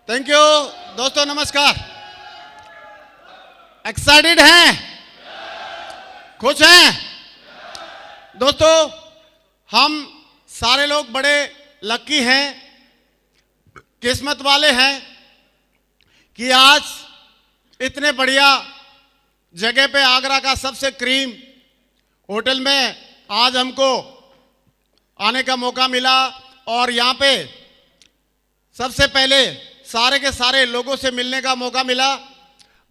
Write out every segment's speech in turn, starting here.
Thank you दोस्तों, नमस्कार। Excited हैं? खुश हैं? दोस्तों, हम सारे लोग बड़े लकी हैं, किस्मत वाले हैं कि आज इतने बढ़िया जगह पे आगरा का सबसे क्रीम होटल में आज हमको आने का मौका मिला और यहाँ पे सबसे पहले सारे के सारे लोगों से मिलने का मौका मिला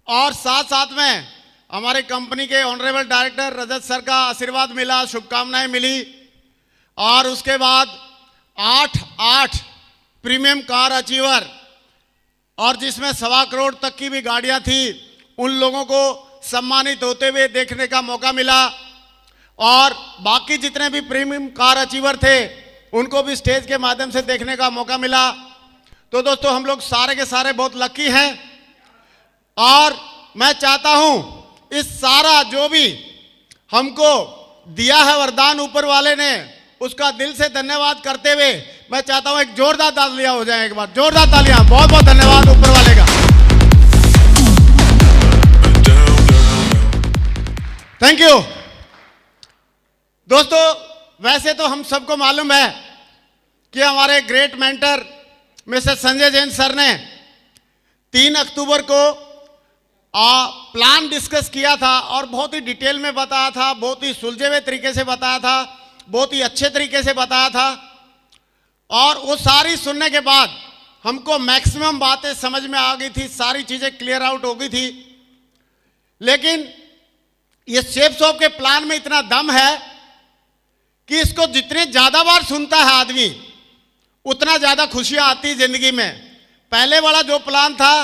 और साथ साथ में हमारे कंपनी के ऑनरेबल डायरेक्टर रजत सर का आशीर्वाद मिला, शुभकामनाएं मिली और उसके बाद 8 प्रीमियम कार अचीवर और जिसमें 1.25 करोड़ तक की भी गाड़ियां थी, उन लोगों को सम्मानित होते हुए देखने का मौका मिला और बाकी जितने भी प्रीमियम कार अचीवर थे उनको भी स्टेज के माध्यम से देखने का मौका मिला। तो दोस्तों, हम लोग सारे के सारे बहुत लकी हैं और मैं चाहता हूं इस सारा जो भी हमको दिया है वरदान ऊपर वाले ने, उसका दिल से धन्यवाद करते हुए मैं चाहता हूं एक जोरदार तालियां हो जाए, एक बार जोरदार तालियां। बहुत बहुत धन्यवाद ऊपर वाले का, थैंक यू। दोस्तों, वैसे तो हम सबको मालूम है कि हमारे great mentor mister Sanjay Jain sir ने 3 अक्टूबर को प्लान डिस्कस किया था और बहुत ही डिटेल में बताया था, बहुत ही सुलझे हुए तरीके से बताया था, बहुत ही अच्छे तरीके से बताया था और वो सारी सुनने के बाद हमको मैक्सिमम बातें समझ में आ गई थी, सारी चीजें क्लियर आउट हो गई थी। लेकिन ये शेप शॉप के प्लान में इतना दम है कि इसको जितने ज्यादा बार सुनता है आदमी उतना ज्यादा खुशियां आती जिंदगी में। पहले वाला जो प्लान था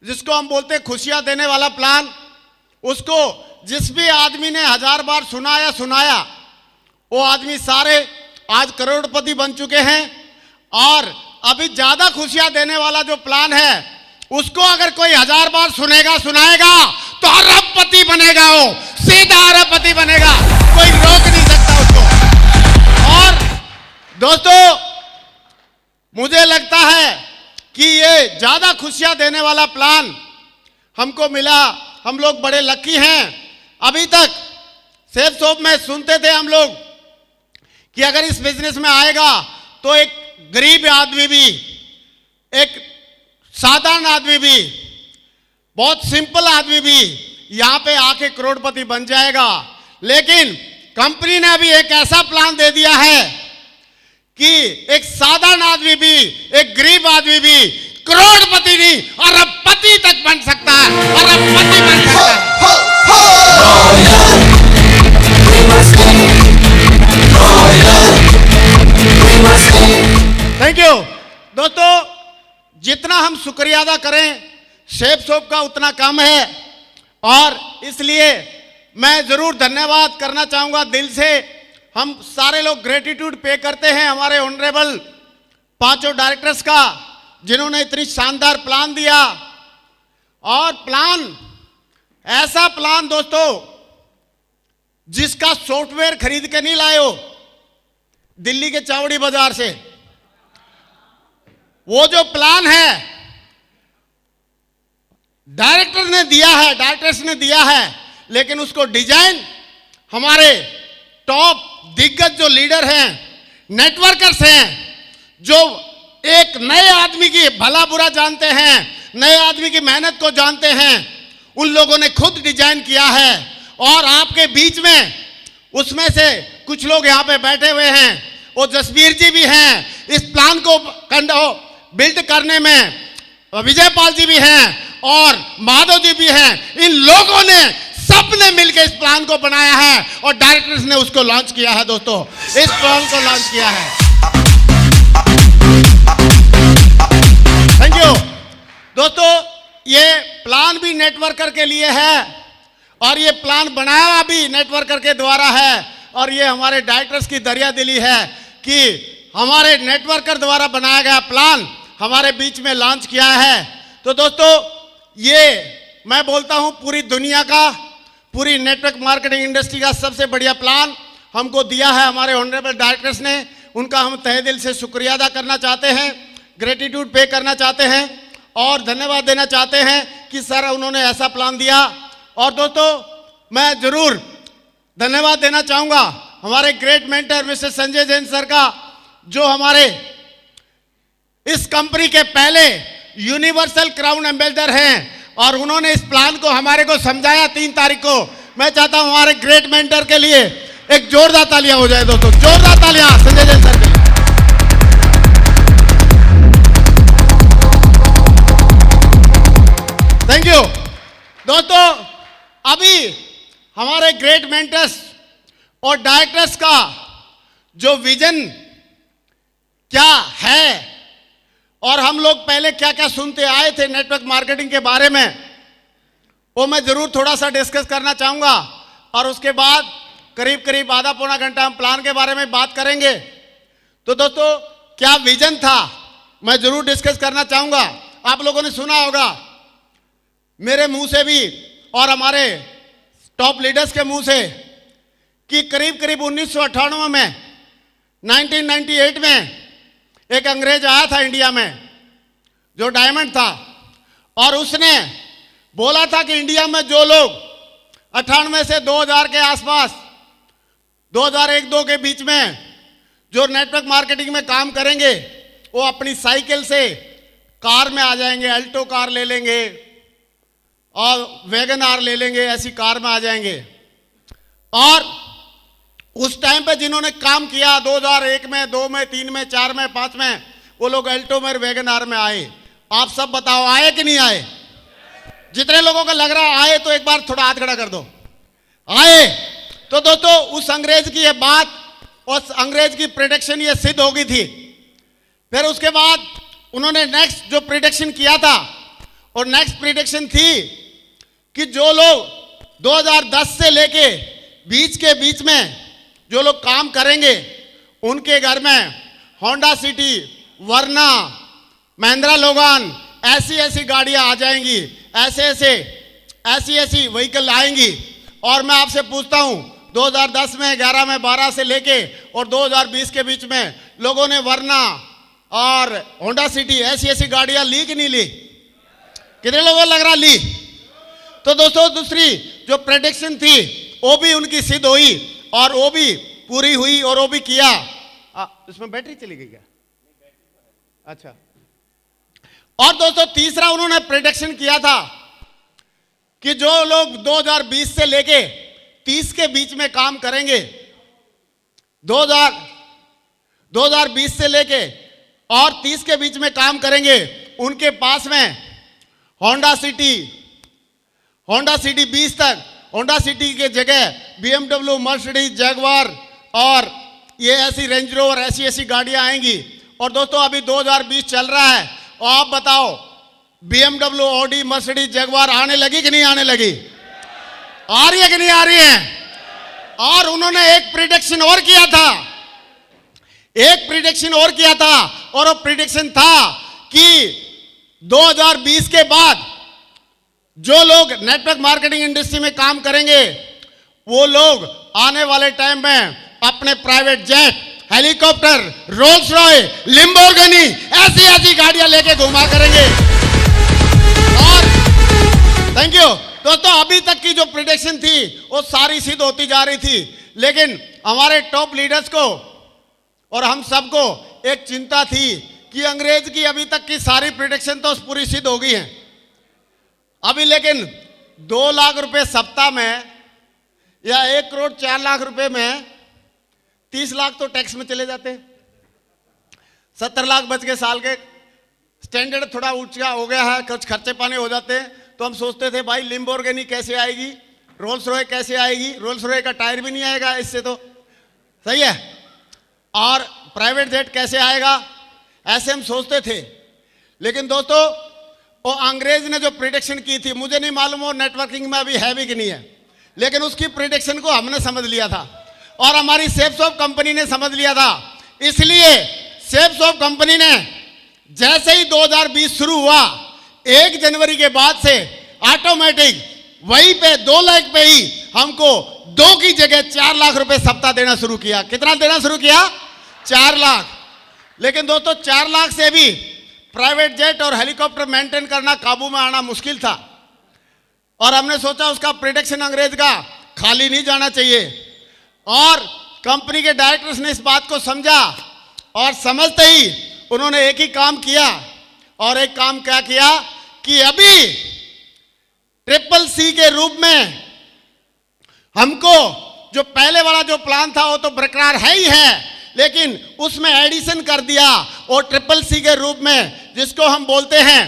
जिसको हम बोलते हैं खुशियां देने वाला प्लान, उसको जिस भी आदमी ने 1000 बार सुनाया वो आदमी सारे आज करोड़पति बन चुके हैं और अभी ज्यादा खुशियां देने वाला जो प्लान है उसको अगर कोई 1000 बार सुनाएगा तो अरबपति बनेगा, वो सीधा अरबपति बनेगा, कोई रोक नहीं सकता उसको। और दोस्तों, मुझे लगता है कि ये ज्यादा खुशियां देने वाला प्लान हमको मिला, हम लोग बड़े लकी हैं। अभी तक सेफ शॉप में सुनते थे हम लोग कि अगर इस बिजनेस में आएगा तो एक गरीब आदमी भी, एक साधारण आदमी भी, बहुत सिंपल आदमी भी यहां पे आके करोड़पति बन जाएगा। लेकिन कंपनी ने अभी एक ऐसा प्लान दे दिया है कि एक साधारण आदमी भी, एक गरीब आदमी भी करोड़पति नहीं अरबपति तक बन सकता है, अरबपति बन सकता है। थैंक यू दोस्तों, जितना हम शुक्रिया अदा करें शेप शॉप का उतना कम है और इसलिए मैं जरूर धन्यवाद करना चाहूंगा दिल से। हम सारे लोग ग्रेटिट्यूड पे करते हैं हमारे ऑनरेबल 5 डायरेक्टर्स का, जिन्होंने इतनी शानदार प्लान दिया। और प्लान, ऐसा प्लान दोस्तों जिसका सॉफ्टवेयर खरीद के नहीं लाए हो दिल्ली के चावड़ी बाजार से, वो जो प्लान है डायरेक्टर्स ने दिया है, लेकिन उसको डिजाइन हमारे टॉप दिग्गज जो लीडर हैं, नेटवर्कर्स हैं, जो एक नए आदमी की भला बुरा जानते हैं, नए आदमी की मेहनत को जानते हैं, उन लोगों ने खुद डिजाइन किया है। और आपके बीच में उसमें से कुछ लोग यहां पे बैठे हुए हैं, वो जसबीर जी भी हैं, इस प्लान को बिल्ड करने में विजय पाल जी भी हैं और माधव जी भी हैं। इन लोगों ने सबने मिलकर इस प्लान को बनाया है और डायरेक्टर्स ने उसको लॉन्च किया है। दोस्तों, इस प्लान को लॉन्च किया है। थैंक यू दोस्तों, ये प्लान भी नेटवर्कर के लिए है और ये प्लान बनाया भी नेटवर्कर के द्वारा है और ये हमारे डायरेक्टर्स की दरिया दिली है कि हमारे नेटवर्कर द्वारा बनाया गया प्लान हमारे बीच में लॉन्च किया है। तो दोस्तों, ये मैं बोलता हूं पूरी दुनिया का, पूरी नेटवर्क मार्केटिंग इंडस्ट्री का सबसे बढ़िया प्लान हमको दिया है हमारे ऑनरेबल डायरेक्टर्स ने। उनका हम तहे दिल से शुक्रिया अदा करना चाहते हैं। ग्रेटिट्यूड पे करना चाहते हैं और धन्यवाद देना चाहते हैं कि सर उन्होंने ऐसा प्लान दिया। और दोस्तों मैं जरूर धन्यवाद देना चाहूंगा हमारे great mentor mister Sanjay Jain sir का, जो हमारे इस कंपनी के पहले यूनिवर्सल क्राउन एम्बेसडर हैं और उन्होंने इस प्लान को हमारे को समझाया 3 तारीख को। मैं चाहता हूं हमारे ग्रेट मेंटर के लिए एक जोरदार तालियां हो जाए दोस्तों, जोरदार तालियां संजय जैन सर के लिए। थैंक यू दोस्तों। अभी हमारे ग्रेट मेंटर्स और डायरेक्टर्स का जो विजन क्या है और हम लोग पहले क्या क्या सुनते आए थे नेटवर्क मार्केटिंग के बारे में, वो मैं जरूर थोड़ा सा डिस्कस करना चाहूंगा और उसके बाद करीब करीब आधा पौना घंटा हम प्लान के बारे में बात करेंगे। तो दोस्तों क्या विजन था मैं जरूर डिस्कस करना चाहूंगा। आप लोगों ने सुना होगा मेरे मुंह से भी और हमारे टॉप लीडर्स के मुंह से कि करीब करीब 1998 में 1998 में एक अंग्रेज आया था इंडिया में जो डायमंड था और उसने बोला था कि इंडिया में जो लोग 98 से 2000 के आसपास 2001-2 के बीच में जो नेटवर्क मार्केटिंग में काम करेंगे वो अपनी साइकिल से कार में आ जाएंगे, अल्टो कार ले लेंगे और वैगन आर ले लेंगे, ऐसी कार में आ जाएंगे। और उस टाइम पे जिन्होंने काम किया 2001 में, 2 में, 3 में, 4 में, 5 में, वो लोग अल्टो में वैगन आर में आए। आप सब बताओ आए कि नहीं आए? जितने लोगों का लग रहा है आए तो एक बार थोड़ा हाथ खड़ा कर दो। आए। तो दोस्तों उस अंग्रेज की ये बात, उस अंग्रेज की प्रेडिक्शन ये सिद्ध हो गई थी। फिर उसके बाद उन्होंने नेक्स्ट जो प्रेडिक्शन किया था और नेक्स्ट प्रेडिक्शन थी कि जो लोग 2010 से लेके बीच के बीच में जो लोग काम करेंगे उनके घर में होंडा सिटी, वर्ना, महिंद्रा लोगान, ऐसी ऐसी गाड़ियां आ जाएंगी, ऐसी व्हीकल आएंगी। और मैं आपसे पूछता हूं 2010 में, 11 में, 12 से लेके और 2020 के बीच में लोगों ने वर्ना और होंडा सिटी ऐसी गाड़ियां ली कि नहीं ली? कितने लोगों को लग रहा ली? तो दोस्तों दूसरी जो प्रेडिक्शन थी वो भी उनकी सिद्ध हुई और वो भी पूरी हुई और वो भी किया। इसमें बैटरी चली गई क्या? अच्छा। और दोस्तों तीसरा उन्होंने प्रेडिक्शन किया था कि जो लोग 2020 से लेके 30 के बीच में काम करेंगे, 2020 से लेके और 30 के बीच में काम करेंगे, उनके पास में होंडा सिटी 20 तक होंडा सिटी के जगह BMW, मर्सिडीज, जगुआर और ये ऐसी रेंज रोवर ऐसी गाड़ियां आएंगी। और दोस्तों अभी 2020 चल रहा है और आप बताओ BMW, ऑडी, मर्सिडीज, जगुआर आने लगी कि नहीं आने लगी? आ रही है कि नहीं आ रही है? और उन्होंने एक प्रेडिक्शन और किया था, और वो प्रेडिक्शन था कि 2020 के बाद जो लोग नेटवर्क मार्केटिंग इंडस्ट्री में काम करेंगे वो लोग आने वाले टाइम में अपने private jet, helicopter, Rolls Royce, Lamborghini ऐसी गाड़ियां लेके घुमा करेंगे। और थैंक यू दोस्तों, अभी तक की जो प्रेडिक्शन थी वो सारी सिद्ध होती जा रही थी, लेकिन हमारे टॉप लीडर्स को और हम सबको एक चिंता थी कि अंग्रेज की अभी तक की सारी प्रेडिक्शन तो पूरी सिद्ध हो गई है अभी, लेकिन 2 लाख रुपए सप्ताह में या 1 करोड़ 4 लाख रुपए में 30 लाख तो टैक्स में चले जाते, 70 लाख बच के साल के। स्टैंडर्ड थोड़ा ऊंचा हो गया है, कुछ खर्चे पाने हो जाते हैं, तो हम सोचते थे भाई लिम्बोर्गिनी कैसे आएगी, रोल्स रॉय कैसे आएगी, रोल्स रॉय का टायर भी नहीं आएगा इससे, तो सही है, और प्राइवेट जेट कैसे आएगा, ऐसे हम सोचते थे। लेकिन दोस्तों वो अंग्रेज ने जो प्रेडिक्शन की थी, मुझे नहीं मालूम वो नेटवर्किंग में अभी है भी कि नहीं है, लेकिन उसकी प्रेडिक्शन को हमने समझ लिया था और हमारी सेफ्सॉफ्ट कंपनी ने समझ लिया था। इसलिए सेफ्सॉफ्ट कंपनी ने जैसे ही 2020 शुरू हुआ 1 जनवरी के बाद से ऑटोमेटिक वहीं पे 2 लाख पे ही हमको 2 की जगह 4 लाख रुपए सप्ताह देना शुरू किया। कितना देना शुरू किया? 4 लाख। लेकिन दोस्तों 4 लाख से भी प्राइवेट जेट और हेलीकॉप्टर मेंटेन करना, काबू में आना मुश्किल था। और हमने सोचा उसका प्रोडक्शन अंग्रेज का खाली नहीं जाना चाहिए। और कंपनी के डायरेक्टर्स ने इस बात को समझा और समझते ही उन्होंने एक ही काम किया। और एक काम क्या किया कि अभी CCC के रूप में हमको जो पहले वाला जो प्लान था वो तो बरकरार है ही है, लेकिन उसमें एडिशन कर दिया और CCC के रूप में, जिसको हम बोलते हैं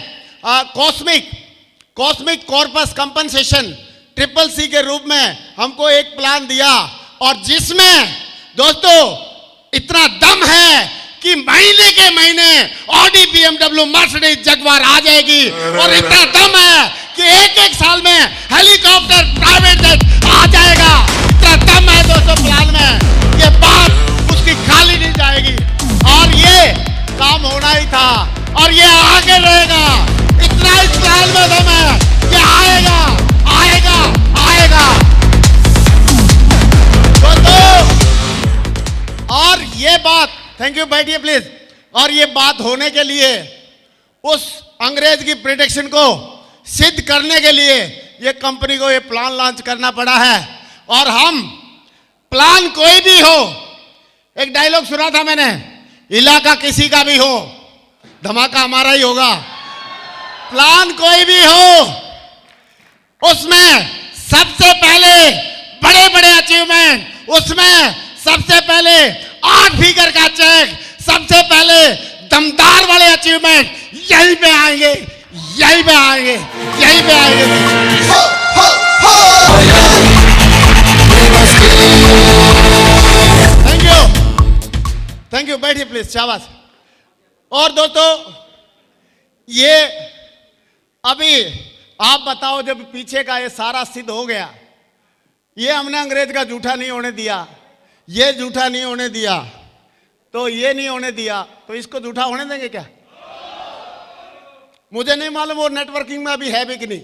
कॉस्मिक कॉर्पस कंपनसेशन, CCC के रूप में हमको एक प्लान दिया। और जिसमें दोस्तों इतना दम है कि महीने के महीने ऑडी, BMW, मर्सिडीज, जगुआर आ जाएगी। और इतना दम है कि एक साल में हेलीकॉप्टर, प्राइवेट जेट आ जाएगा। इतना दम है दोस्तों प्लान में, ये बात उसकी खाली नहीं जाएगी। और ये काम होना ही था और ये आगे रहेगा। इतना इस प्लान में दम है कि आएगा आएगा आएगा दोस्तों। और ये बात, थैंक यू, बैठिए प्लीज। और ये बात होने के लिए, उस अंग्रेज की प्रेडिक्शन को सिद्ध करने के लिए ये कंपनी को ये प्लान लॉन्च करना पड़ा है। और हम प्लान कोई भी हो, एक डायलॉग सुना था मैंने, इलाका किसी का भी हो धमाका हमारा ही होगा। प्लान कोई भी हो, उसमें सबसे पहले बड़े बड़े अचीवमेंट, उसमें सबसे पहले 8 फिगर का चेक, सबसे पहले दमदार वाले अचीवमेंट यहीं पे आएंगे, यहीं पे आएंगे, यहीं पे आएंगे। थैंक यू, थैंक यू, बैठिए प्लीज, शाबाश। और दोस्तों ये अभी आप बताओ, जब पीछे का ये सारा सिद्ध हो गया, ये हमने अंग्रेज का झूठा नहीं होने दिया, ये झूठा नहीं होने दिया, तो ये नहीं होने दिया, तो इसको झूठा होने देंगे क्या? मुझे नहीं मालूम वो नेटवर्किंग में अभी है भी कि नहीं,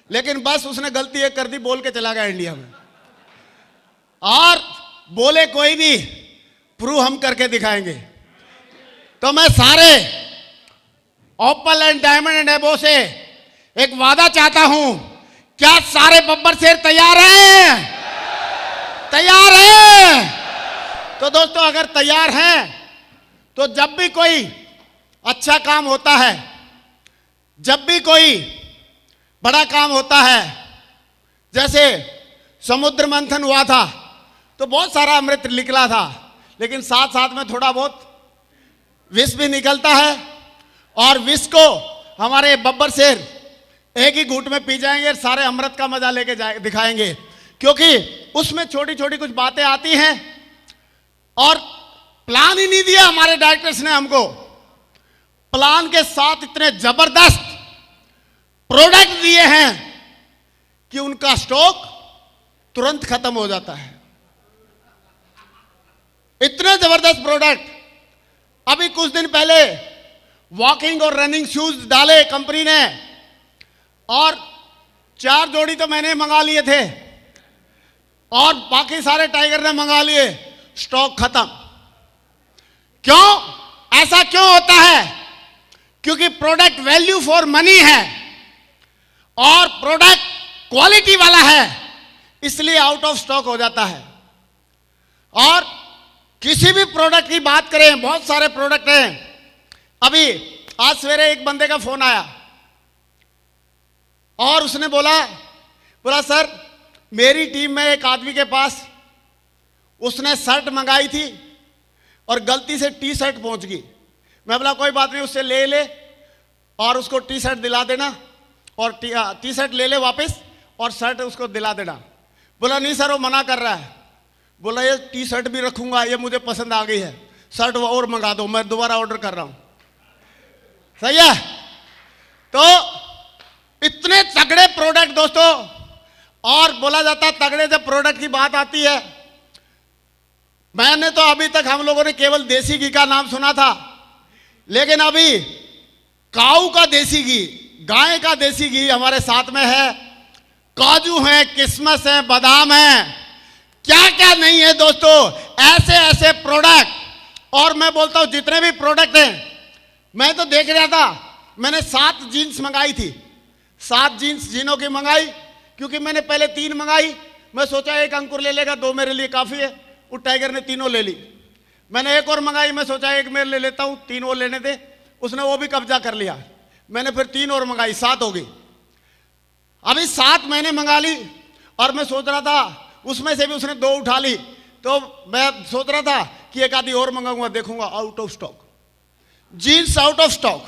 लेकिन बस उसने गलती एक कर दी, बोल के चला गया इंडिया में। और बोले कोई भी, प्रूव हम करके दिखाएंगे। तो मैं सारे ओपल एंड डायमंड एंड एबो से एक वादा चाहता हूं, क्या सारे बब्बर शेर तैयार हैं? तैयार हैं? तो दोस्तों अगर तैयार हैं तो जब भी कोई अच्छा काम होता है, जब भी कोई बड़ा काम होता है, जैसे समुद्र मंथन हुआ था तो बहुत सारा अमृत निकला था, लेकिन साथ साथ में थोड़ा बहुत विष भी निकलता है। और विष को हमारे बब्बर शेर एक ही घूंट में पी जाएंगे, सारे अमृत का मजा लेके दिखाएंगे, क्योंकि उसमें छोटी छोटी कुछ बातें आती हैं। और प्लान ही नहीं दिया हमारे डायरेक्टर्स ने हमको, प्लान के साथ इतने जबरदस्त प्रोडक्ट दिए हैं कि उनका स्टॉक तुरंत खत्म हो जाता है। इतने जबरदस्त प्रोडक्ट। अभी कुछ दिन पहले वॉकिंग और रनिंग शूज डाले कंपनी ने, और 4 जोड़ी तो मैंने मंगा लिए थे और बाकी सारे टाइगर ने मंगा लिए, स्टॉक खत्म। क्यों? ऐसा क्यों होता है? क्योंकि प्रोडक्ट वैल्यू फॉर मनी है और प्रोडक्ट क्वालिटी वाला है, इसलिए आउट ऑफ स्टॉक हो जाता है। और किसी भी प्रोडक्ट की बात करें, बहुत सारे प्रोडक्ट हैं। अभी आज सवेरे एक बंदे का फोन आया और उसने बोला सर, मेरी टीम में एक आदमी के पास उसने शर्ट मंगाई थी और गलती से टी शर्ट पहुंच गई। मैं बोला कोई बात नहीं, उससे ले और उसको टी शर्ट दिला देना, और टी शर्ट ले वापस और शर्ट उसको दिला देना। बोला नहीं सर, वो मना कर रहा है। बोला ये टी शर्ट भी रखूंगा, ये मुझे पसंद आ गई है, शर्ट और मंगा दो, मैं दोबारा ऑर्डर कर रहा हूं। सही है? तो इतने तगड़े प्रोडक्ट दोस्तों, और बोला जाता तगड़े जब प्रोडक्ट की बात आती है, मैंने तो अभी तक हम लोगों ने केवल देसी घी का नाम सुना था, लेकिन अभी काऊ का देसी घी, गाय का देसी घी हमारे साथ में है, काजू है, किशमिश है, बादाम है, क्या क्या नहीं है दोस्तों। ऐसे ऐसे प्रोडक्ट, और मैं बोलता हूं जितने भी प्रोडक्ट हैं मैं तो देख रहा था, मैंने 7 जीन्स मंगाई थी, 7 जीन्स जीनों की मंगाई, क्योंकि मैंने पहले 3 मंगाई। मैं सोचा एक अंकुर ले लेगा, 2 मेरे लिए काफ़ी है। उस टाइगर ने तीनों ले ली। मैंने एक और मंगाई, मैं सोचा एक मेरे ले लेता हूँ, 3 और लेने थे, उसने वो भी कब्जा कर लिया। मैंने फिर 3 और मंगाई, 7 हो गई। अभी 7 मैंने मंगा ली और मैं सोच रहा था उसमें से भी उसने 2 उठा ली, तो मैं सोच रहा था कि एक आधी और मंगाऊंगा, देखूंगा out of stock. Jeans out of stock,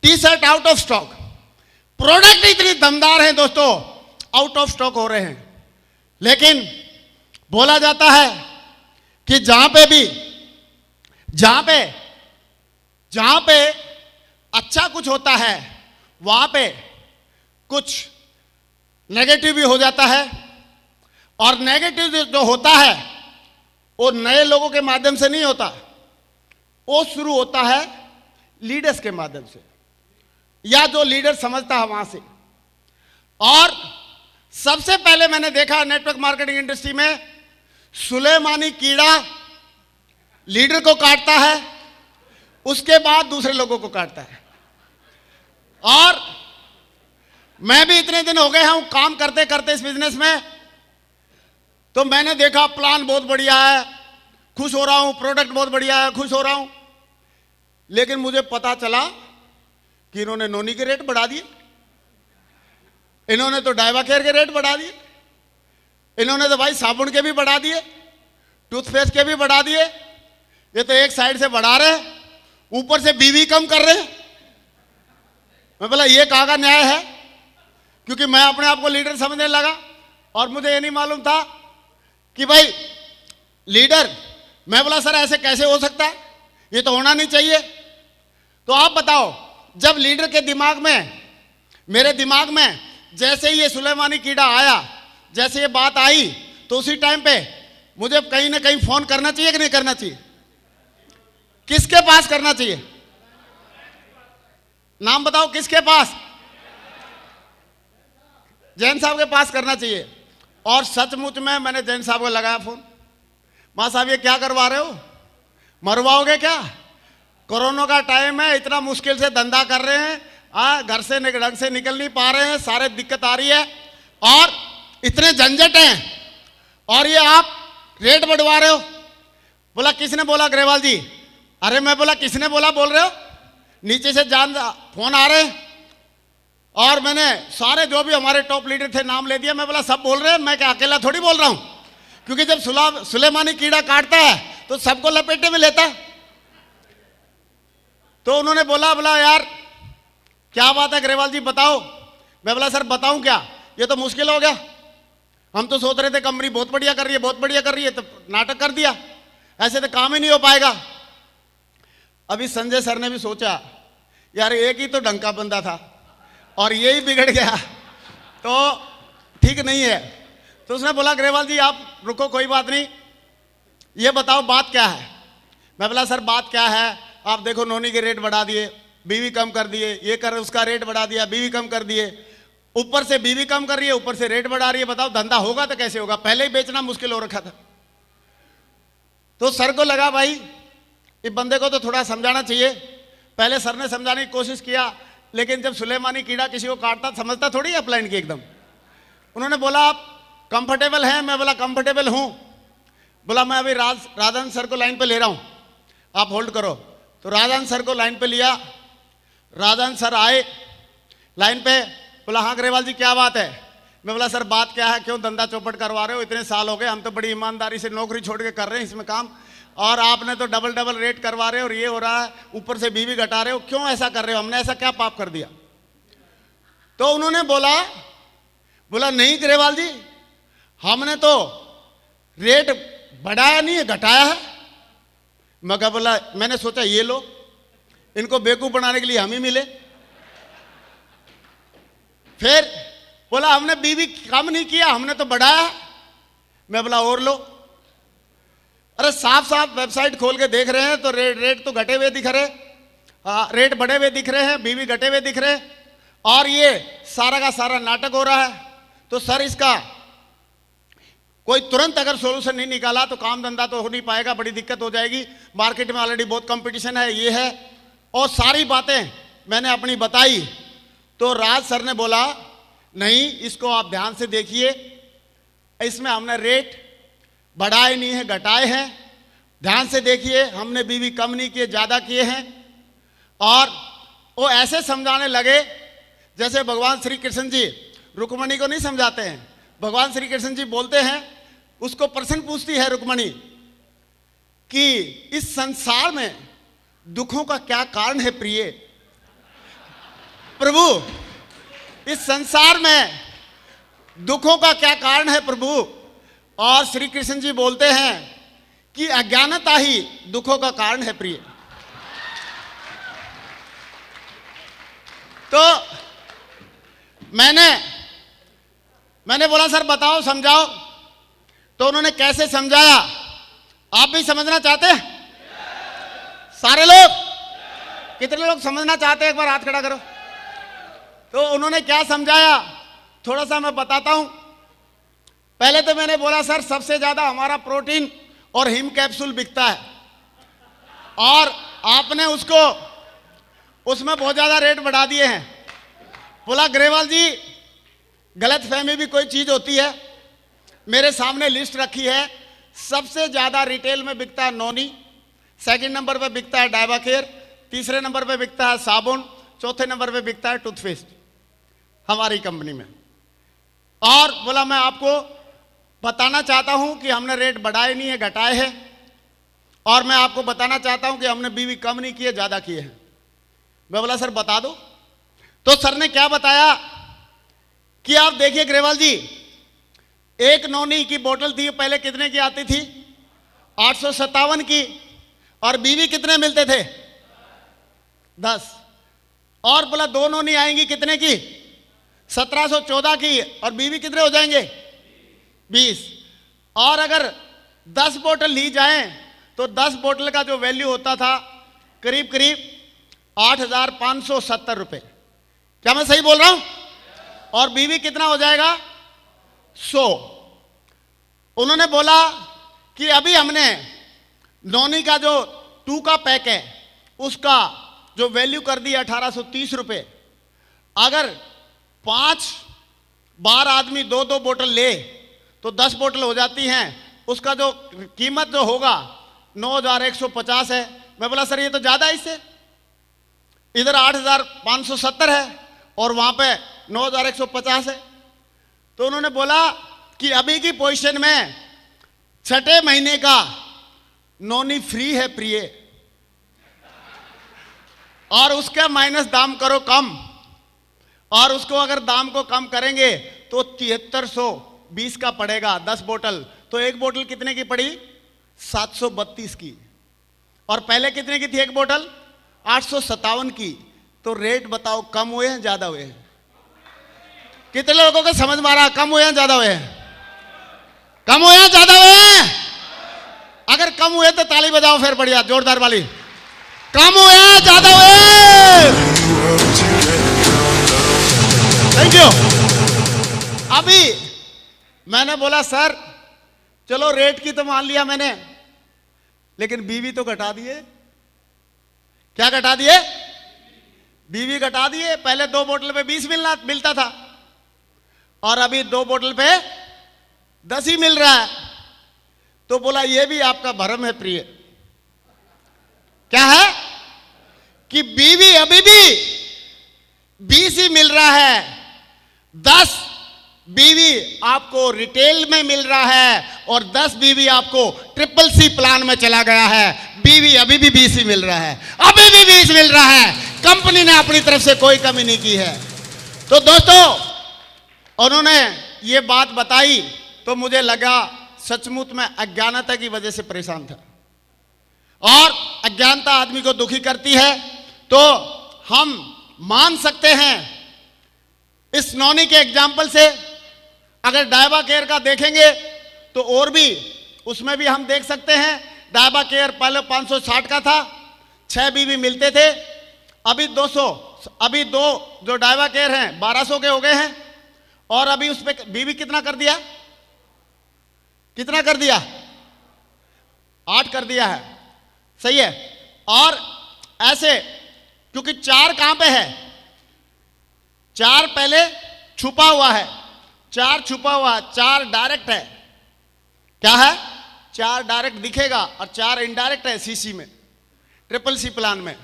T shirt out of stock, product इतनी दमदार हैं दोस्तों, आउट ऑफ स्टॉक हो रहे हैं। लेकिन बोला जाता है कि जहां पे अच्छा कुछ होता है वहां पे कुछ नेगेटिव भी हो जाता है, और नेगेटिव जो होता है वो नए लोगों के माध्यम से नहीं होता, वो शुरू होता है लीडर्स के माध्यम से, या जो लीडर समझता है वहां से। और सबसे पहले मैंने देखा नेटवर्क मार्केटिंग इंडस्ट्री में, सुलेमानी कीड़ा लीडर को काटता है, उसके बाद दूसरे लोगों को काटता है। और मैं भी इतने दिन हो गए हूं काम करते करते इस बिजनेस में, तो मैंने देखा प्लान बहुत बढ़िया है, खुश हो रहा हूं, प्रोडक्ट बहुत बढ़िया है, खुश हो रहा हूं। लेकिन मुझे पता चला कि इन्होंने नोनी के रेट बढ़ा दिए, इन्होंने तो डाइवाकेयर के रेट बढ़ा दिए, इन्होंने तो भाई साबुन के भी बढ़ा दिए, टूथपेस्ट के भी बढ़ा दिए। ये तो एक साइड से बढ़ा रहे, ऊपर से बीवी कम कर रहे। मैं बोला ये कहाँ का न्याय है, क्योंकि मैं अपने आप को लीडर समझने लगा और मुझे ये नहीं मालूम था कि भाई लीडर। मैं बोला सर ऐसे कैसे हो सकता है, ये तो होना नहीं चाहिए। तो आप बताओ, जब लीडर के दिमाग में, मेरे दिमाग में जैसे ही ये सुलेमानी कीड़ा आया, जैसे ये बात आई, तो उसी टाइम पे मुझे कहीं ना कहीं फोन करना चाहिए कि नहीं करना चाहिए? किसके पास करना चाहिए? नाम बताओ किसके पास? जैन साहब के पास करना चाहिए। और सचमुच में मैंने जैन साहब को लगाया फोन, मां साहब ये क्या करवा रहे हो, मरवाओगे क्या? कोरोना का टाइम है, इतना मुश्किल से धंधा कर रहे हैं, घर से ढंग से निकल नहीं पा रहे हैं, सारे दिक्कत आ रही है और इतने झंझट हैं, और ये आप रेट बढ़वा रहे हो। बोला किसने बोला ग्रेवाल जी? अरे मैं बोला किसने बोला बोल रहे हो? नीचे से जान फोन आ रहे हैं, और मैंने सारे जो भी हमारे टॉप लीडर थे नाम ले दिया। मैं बोला सब बोल रहे हैं, मैं क्या अकेला थोड़ी बोल रहा हूं, क्योंकि जब सुलेमानी कीड़ा काटता है तो सबको लपेटे में लेता है। तो उन्होंने बोला यार क्या बात है ग्रेवाल जी बताओ। मैं बोला सर बताऊं क्या, ये तो मुश्किल हो गया, हम तो सोच रहे थे कंपनी बहुत बढ़िया कर रही है, बहुत बढ़िया कर रही है, तो नाटक कर दिया, ऐसे तो काम ही नहीं हो पाएगा। अभी संजय सर ने भी सोचा यार एक ही तो ढंग का बंदा था और यही बिगड़ गया, तो ठीक नहीं है। तो उसने बोला ग्रेवाल जी आप रुको, कोई बात नहीं, ये बताओ बात क्या है। मैं बोला सर बात क्या है, आप देखो नोनी के रेट बढ़ा दिए, बीवी कम कर दिए, ये कर उसका रेट बढ़ा दिया, बीवी कम कर दिए, ऊपर से बीवी कम कर रही है, ऊपर से रेट बढ़ा रही है, बताओ धंधा होगा तो कैसे होगा, पहले ही बेचना मुश्किल हो रखा था। तो सर को लगा भाई इस बंदे को तो थोड़ा समझाना चाहिए। पहले सर ने समझाने की कोशिश किया, लेकिन जब सुलेमानी कीड़ा किसी को काटता समझता थोड़ी है अपलाइन की एकदम। उन्होंने बोला आप कंफर्टेबल हैं? मैं बोला कंफर्टेबल हूं। बोला मैं अभी राजन सर को लाइन पे ले रहा हूं, आप होल्ड करो। तो राजन सर को लाइन पे लिया, राजन सर आए लाइन पे, बोला हाँ ग्रेवाल जी क्या बात है। मैं बोला सर बात क्या है, क्यों धंधा चौपट करवा रहे हो, इतने साल हो गए, हम तो बड़ी ईमानदारी से नौकरी छोड़ के कर रहे हैं इसमें काम, और आपने तो डबल रेट करवा रहे हो और ये हो रहा है, ऊपर से बीवी घटा रहे हो, क्यों ऐसा कर रहे हो, हमने ऐसा क्या पाप कर दिया? तो उन्होंने बोला नहीं ग्रेवाल जी हमने तो रेट बढ़ाया नहीं है, घटाया है। मैं क्या बोला, मैंने सोचा ये लो, इनको बेवकूफ बनाने के लिए हम ही मिले। फिर बोला हमने बीवी कम नहीं किया, हमने तो बढ़ाया। मैं बोला और लो। अरे साफ साफ वेबसाइट खोल के देख रहे हैं तो रेट तो घटे हुए दिख रहे, रेट बढ़े हुए दिख रहे हैं, बीवी घटे हुए दिख रहे, और ये सारा का सारा नाटक हो रहा है। तो सर इसका कोई तुरंत अगर सोल्यूशन नहीं निकाला तो काम धंधा तो हो नहीं पाएगा, बड़ी दिक्कत हो जाएगी, मार्केट में ऑलरेडी बहुत कंपटीशन है, ये है। और सारी बातें मैंने अपनी बताई, तो राज सर ने बोला नहीं, इसको आप ध्यान से देखिए, इसमें हमने रेट बढ़ाए नहीं है, घटाए हैं, ध्यान से देखिए, हमने बीवी कम नहीं किए, ज़्यादा किए हैं। और वो ऐसे समझाने लगे जैसे भगवान श्री कृष्ण जी रुक्मणी को नहीं समझाते हैं। भगवान श्री कृष्ण जी बोलते हैं, उसको प्रश्न पूछती है रुक्मणी कि इस संसार में दुखों का क्या कारण है प्रिय? प्रभु, इस संसार में दुखों का क्या कारण है प्रभु? और श्री कृष्ण जी बोलते हैं कि अज्ञानता ही दुखों का कारण है प्रिय। तो मैंने बोला सर बताओ, समझाओ। तो उन्होंने कैसे समझाया, आप भी समझना चाहते हैं? सारे लोग, कितने लोग समझना चाहते हैं? एक बार हाथ खड़ा करो। तो उन्होंने क्या समझाया, थोड़ा सा मैं बताता हूं। पहले तो मैंने बोला सर सबसे ज्यादा हमारा प्रोटीन और हिम कैप्सूल बिकता है, और आपने उसमें बहुत ज्यादा रेट बढ़ा दिए हैं। बोला ग्रेवाल जी, गलत फहमी भी कोई चीज होती है। मेरे सामने लिस्ट रखी है, सबसे ज्यादा रिटेल में बिकता है नोनी, सेकंड नंबर पे बिकता है डायबा केयर, तीसरे नंबर पे बिकता है साबुन, चौथे नंबर पे बिकता है टूथपेस्ट हमारी कंपनी में। और बोला मैं आपको बताना चाहता हूं कि हमने रेट बढ़ाए नहीं है, घटाए हैं, और मैं आपको बताना चाहता हूं कि हमने बीवी कम नहीं किए, ज्यादा किए हैं। मैं बोला सर बता दो। तो सर ने क्या बताया कि आप देखिए ग्रेवाल जी, एक नोनी की बोतल थी पहले कितने की आती थी? 857 की, और बीवी कितने मिलते थे? 10। और बोला दो नोनी आएंगी कितने की? 1714 की, और बीवी कितने हो जाएंगे? 20। और अगर 10 बोतल ली जाए तो 10 बोतल का जो वैल्यू होता था करीब करीब 8,570 रुपए। क्या मैं सही बोल रहा हूं? और बीवी कितना हो जाएगा? 100। उन्होंने बोला कि अभी हमने नोनी का जो 2 का पैक है उसका जो वैल्यू कर दी 1830 रुपए। अगर 5 बार आदमी 2-2 बोतल ले तो 10 बोतल हो जाती हैं, उसका जो कीमत जो होगा 9,150 है। मैं बोला सर ये तो ज्यादा है, इससे इधर 8,570 है और वहां पे 9,150 है। तो उन्होंने बोला कि अभी की पोजीशन में 6ठे महीने का नोनी फ्री है प्रिय, और उसका माइनस दाम करो कम, और उसको अगर दाम को कम करेंगे तो 7320 का पड़ेगा 10 बोतल। तो एक बोतल कितने की पड़ी? 732 की। और पहले कितने की थी एक बोतल? 857 की। तो रेट बताओ कम हुए हैं ज्यादा हुए हैं? कितने लोगों को समझ में आ रहा? कम हुए हैं ज्यादा हुए हैं? कम हुए हैं ज्यादा हुए हैं? अगर कम हुए तो ताली बजाओ फिर बढ़िया जोरदार वाली। कम हुए हैं ज्यादा हुए? Thank you. अभी मैंने बोला सर चलो रेट की तो मान लिया मैंने, लेकिन बीवी तो घटा दिए। क्या घटा दिए? बीवी घटा दिए। पहले 2 बोतल पे 20 मिलता था, और अभी 2 बोतल पे 10 ही मिल रहा है। तो बोला ये भी आपका भरम है प्रिय। क्या है? कि बीवी अभी भी 20 ही मिल रहा है, 10 बीवी आपको रिटेल में मिल रहा है, और 10 बीवी आपको CCC प्लान में चला गया है। बीवी अभी भी 20 ही मिल रहा है, अभी भी 20 मिल रहा है। कंपनी ने अपनी तरफ से कोई कमी नहीं की है। तो दोस्तों उन्होंने ये बात बताई तो मुझे लगा सचमुच में अज्ञानता की वजह से परेशान था, और अज्ञानता आदमी को दुखी करती है। तो हम मान सकते हैं इस नौनी के एग्जाम्पल से। अगर डायबा केयर का देखेंगे तो और भी उसमें भी हम देख सकते हैं। डायबा केयर पहले 560 का था, 6 बीवी मिलते थे, अभी 200, अभी 2 जो डायबा केयर हैं 1200 के हो गए हैं। और अभी उस पर बीवी कितना कर दिया? कितना कर दिया? 8 कर दिया है, सही है। और ऐसे क्योंकि 4 कहां पे है, 4 पहले छुपा हुआ है, 4 छुपा हुआ है, 4 डायरेक्ट है। क्या है? 4 डायरेक्ट दिखेगा और 4 इनडायरेक्ट है सीसी में, ट्रिपल सी प्लान में।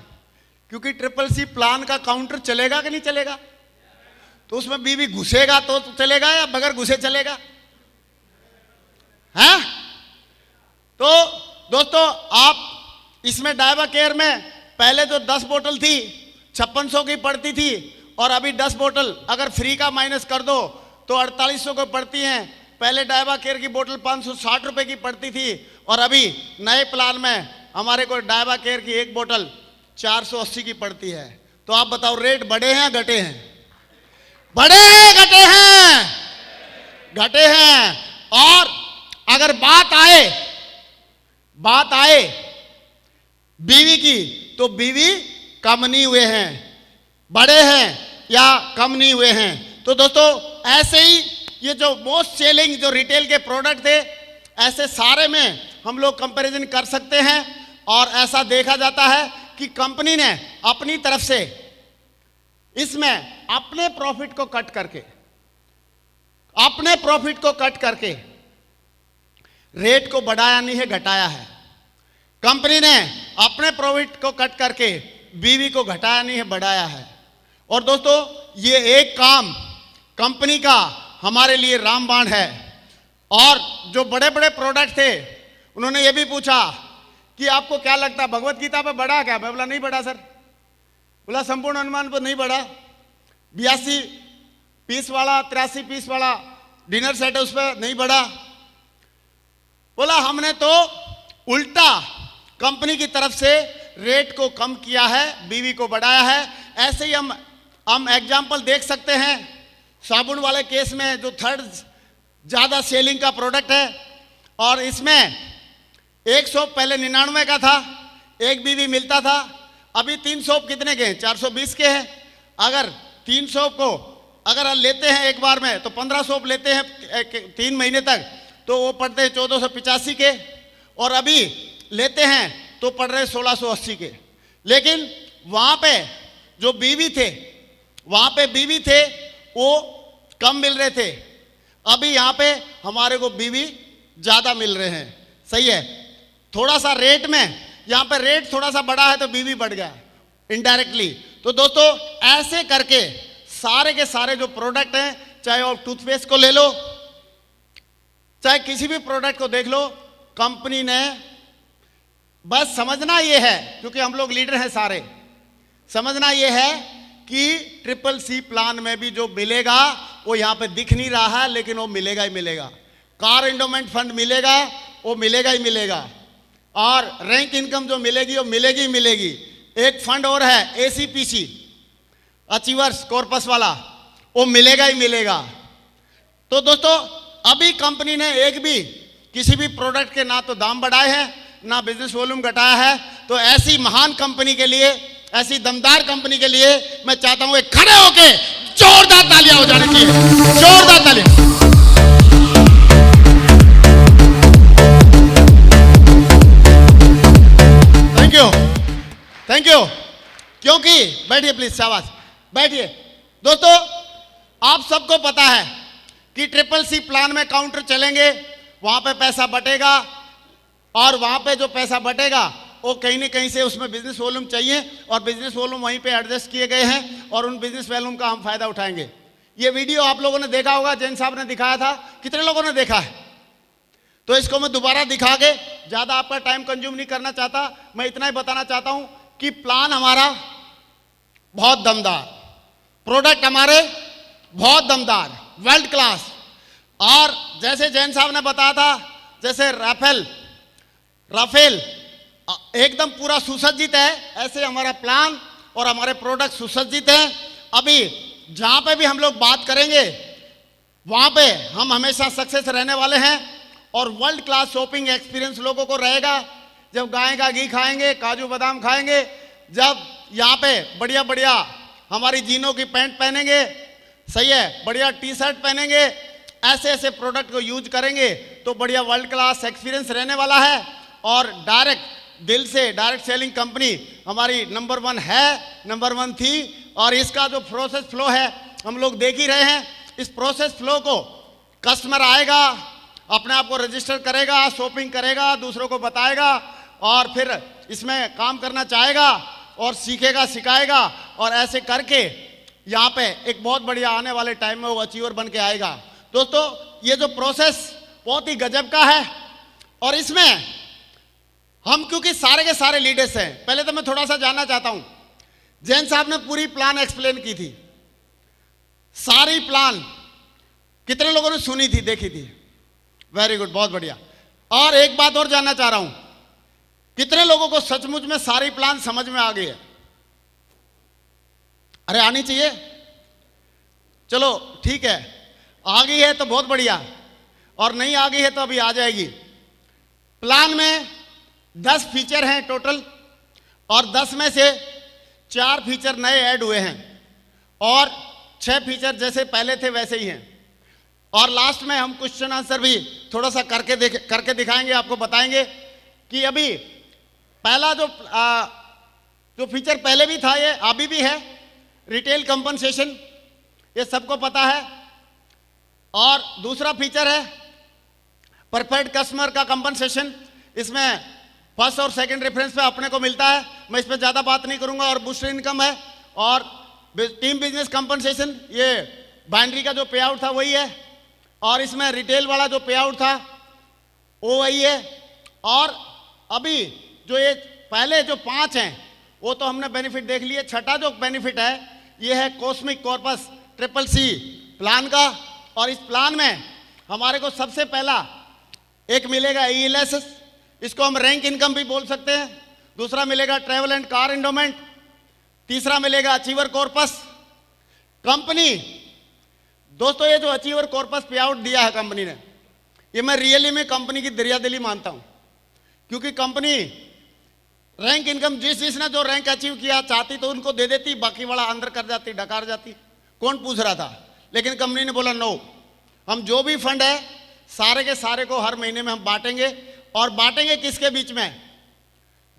क्योंकि ट्रिपल सी प्लान का काउंटर चलेगा कि नहीं चलेगा? तो उसमें बीवी घुसेगा तो चलेगा या बगैर घुसे चलेगा? है? तो दोस्तों, आप इसमें डायबा केयर में पहले जो 10 बोतल थी 5600 की पड़ती थी, और अभी 10 बोतल अगर फ्री का माइनस कर दो तो 4800 को पड़ती हैं। पहले डायबा केयर की बोतल 560 रुपए की पड़ती थी, और अभी नए प्लान में हमारे को डायबा केयर की एक बोतल 480 की पड़ती है। तो आप बताओ, रेट बढ़े हैं घटे हैं? बढ़े हैं घटे हैं? घटे हैं। और अगर बात आए बीवी की, तो बीवी कम नहीं हुए हैं, बढ़े हैं या कम नहीं हुए हैं। तो दोस्तों, ऐसे ही ये जो मोस्ट सेलिंग जो रिटेल के प्रोडक्ट थे, ऐसे सारे में हम लोग कंपैरिजन कर सकते हैं। और ऐसा देखा जाता है कि कंपनी ने अपनी तरफ से इसमें अपने प्रॉफिट को कट करके रेट को बढ़ाया नहीं है, घटाया है। कंपनी ने अपने प्रॉफिट को कट करके बीवी को घटाया नहीं है, बढ़ाया है। और दोस्तों, ये एक काम कंपनी का हमारे लिए रामबाण है। और जो बड़े बड़े प्रोडक्ट थे, उन्होंने ये भी पूछा कि आपको क्या लगता है भगवत गीता पे बढ़ा क्या? मैं बोला नहीं बढ़ा सर। बोला संपूर्ण अनुमान पर नहीं बढ़ा, 82 पीस वाला 83 पीस वाला डिनर सेट है उस पर नहीं बढ़ा। बोला हमने तो उल्टा कंपनी की तरफ से रेट को कम किया है, बीवी को बढ़ाया है। ऐसे ही हम एग्जाम्पल देख सकते हैं साबुन वाले केस में, जो थर्ड ज्यादा सेलिंग का प्रोडक्ट है, और इसमें एक सोप पहले 99 का था, एक बीवी मिलता था। अभी 3 सोप कितने के हैं? 420 के हैं। अगर 3 सोप को अगर लेते हैं एक बार में, तो 15 सोप लेते हैं 3 महीने तक, तो वो पड़ते हैं 1485 के, और अभी लेते हैं तो पड़ रहे 1680 के। लेकिन वहां पे जो बीवी थे वो कम मिल रहे थे, अभी यहां पे हमारे को बीवी ज्यादा मिल रहे हैं। सही है, थोड़ा सा रेट में यहां पे रेट थोड़ा सा बढ़ा है तो बीवी बढ़ गया इनडायरेक्टली। तो दोस्तों, ऐसे करके सारे के सारे जो प्रोडक्ट हैं, चाहे आप टूथपेस्ट को ले लो, चाहे किसी भी प्रोडक्ट को देख लो, कंपनी ने बस समझना ये है, क्योंकि हम लोग लीडर हैं सारे, समझना ये है कि ट्रिपल सी प्लान में भी जो मिलेगा वो यहां पे दिख नहीं रहा है, लेकिन वो मिलेगा ही मिलेगा। कार एंडोमेंट फंड मिलेगा, वो मिलेगा ही मिलेगा। और रैंक इनकम जो मिलेगी वो मिलेगी ही मिलेगी। एक फंड और है एसीपीसी, अचीवर्स कॉर्पस वाला, वो मिलेगा ही मिलेगा। तो दोस्तों, अभी कंपनी ने एक भी किसी भी प्रोडक्ट के ना तो दाम बढ़ाए हैं, ना बिजनेस वॉल्यूम घटाया है। तो ऐसी महान कंपनी के लिए, ऐसी दमदार कंपनी के लिए मैं चाहता हूं एक खड़े होके जोरदार तालियां हो जानी चाहिए, जोरदार तालियां। Thank you. क्योंकि बैठिए प्लीज, शाबाश, बैठिए। दोस्तों, आप सबको पता है कि ट्रिपल सी प्लान में काउंटर चलेंगे, वहां पे पैसा बटेगा, और वहां पे जो पैसा बटेगा वो कहीं ना कहीं से उसमें बिजनेस वॉल्यूम चाहिए, और बिजनेस वॉल्यूम वहीं पे एडजस्ट किए गए हैं, और उन बिजनेस वॉल्यूम का हम फायदा उठाएंगे। ये वीडियो आप लोगों ने देखा होगा, जैन साहब ने दिखाया था, कितने लोगों ने देखा है? तो इसको मैं दोबारा दिखा के ज्यादा आपका टाइम कंज्यूम नहीं करना चाहता। मैं इतना ही बताना चाहता हूं कि प्लान हमारा बहुत दमदार, प्रोडक्ट हमारे बहुत दमदार, वर्ल्ड क्लास। और जैसे जैन साहब ने बताया था, जैसे राफेल एकदम पूरा सुसज्जित है, ऐसे हमारा प्लान और हमारे प्रोडक्ट सुसज्जित हैं। अभी जहां पे भी हम लोग बात करेंगे, वहां पे हम हमेशा सक्सेस रहने वाले हैं, और वर्ल्ड क्लास शॉपिंग एक्सपीरियंस लोगों को रहेगा। जब गाय का घी खाएंगे, काजू बादाम खाएंगे, जब यहाँ पे बढ़िया बढ़िया हमारी जीनों की पैंट पहनेंगे, सही है, बढ़िया टी शर्ट पहनेंगे, ऐसे ऐसे प्रोडक्ट को यूज करेंगे, तो बढ़िया वर्ल्ड क्लास एक्सपीरियंस रहने वाला है। और डायरेक्ट दिल से डायरेक्ट सेलिंग कंपनी हमारी नंबर 1 है, नंबर 1 थी। और इसका जो प्रोसेस फ्लो है हम लोग देख ही रहे हैं। इस प्रोसेस फ्लो को कस्टमर आएगा, अपने आप को रजिस्टर करेगा, शॉपिंग करेगा, दूसरों को बताएगा और फिर इसमें काम करना चाहेगा और सीखेगा, सिखाएगा और ऐसे करके यहाँ पे एक बहुत बढ़िया आने वाले टाइम में वो अचीवर बन के आएगा। दोस्तों, ये जो प्रोसेस बहुत ही गजब का है और इसमें हम क्योंकि सारे के सारे लीडर्स हैं, पहले तो मैं थोड़ा सा जानना चाहता हूं। जैन साहब ने पूरी प्लान एक्सप्लेन की थी, सारी प्लान कितने लोगों ने सुनी थी, देखी थी? वेरी गुड, बहुत बढ़िया। और एक बात और जानना चाह रहा हूं, कितने लोगों को सचमुच में सारी प्लान समझ में आ गई है? अरे आनी चाहिए। चलो ठीक है, आ गई है तो बहुत बढ़िया, और नहीं आ गई है तो अभी आ जाएगी। प्लान में 10 फीचर हैं टोटल और 10 में से 4 फीचर नए ऐड हुए हैं और 6 फीचर जैसे पहले थे वैसे ही हैं। और लास्ट में हम क्वेश्चन आंसर भी थोड़ा सा करके दिखाएंगे, आपको बताएंगे कि अभी पहला जो फीचर पहले भी था ये अभी भी है, रिटेल कंपनसेशन, ये सबको पता है। और दूसरा फीचर है परफेक्ट कस्टमर का कंपनसेशन, इसमें फर्स्ट और सेकंड रेफरेंस पे अपने को मिलता है, मैं इस पर ज़्यादा बात नहीं करूंगा। और बूस्टर इनकम है और टीम बिजनेस कंपनसेशन, ये बाइनरी का जो पे आउट था वही है और इसमें रिटेल वाला जो पे आउट था वो वही है। और अभी जो ये पहले जो 5 हैं वो तो हमने बेनिफिट देख लिए। छठा जो बेनिफिट है ये है कॉस्मिक कॉर्पस CCC प्लान का, और इस प्लान में हमारे को सबसे पहला एक मिलेगा ELSS, इसको हम रैंक इनकम भी बोल सकते हैं। दूसरा मिलेगा ट्रैवल एंड कार एंडोमेंट, तीसरा मिलेगा अचीवर कॉर्पस कंपनी। दोस्तों, ये जो अचीवर कॉर्पस पे आउट दिया है कंपनी ने, ये मैं रियली में कंपनी की दरियादिली मानता हूं, क्योंकि कंपनी रैंक इनकम जिसने जो रैंक अचीव किया चाहती तो उनको दे देती, बाकी वाला अंदर कर जाती, डकार जाती, कौन पूछ रहा था। लेकिन कंपनी ने बोला नो, हम जो भी फंड है सारे के सारे को हर महीने में हम बांटेंगे। और बांटेंगे किसके बीच में?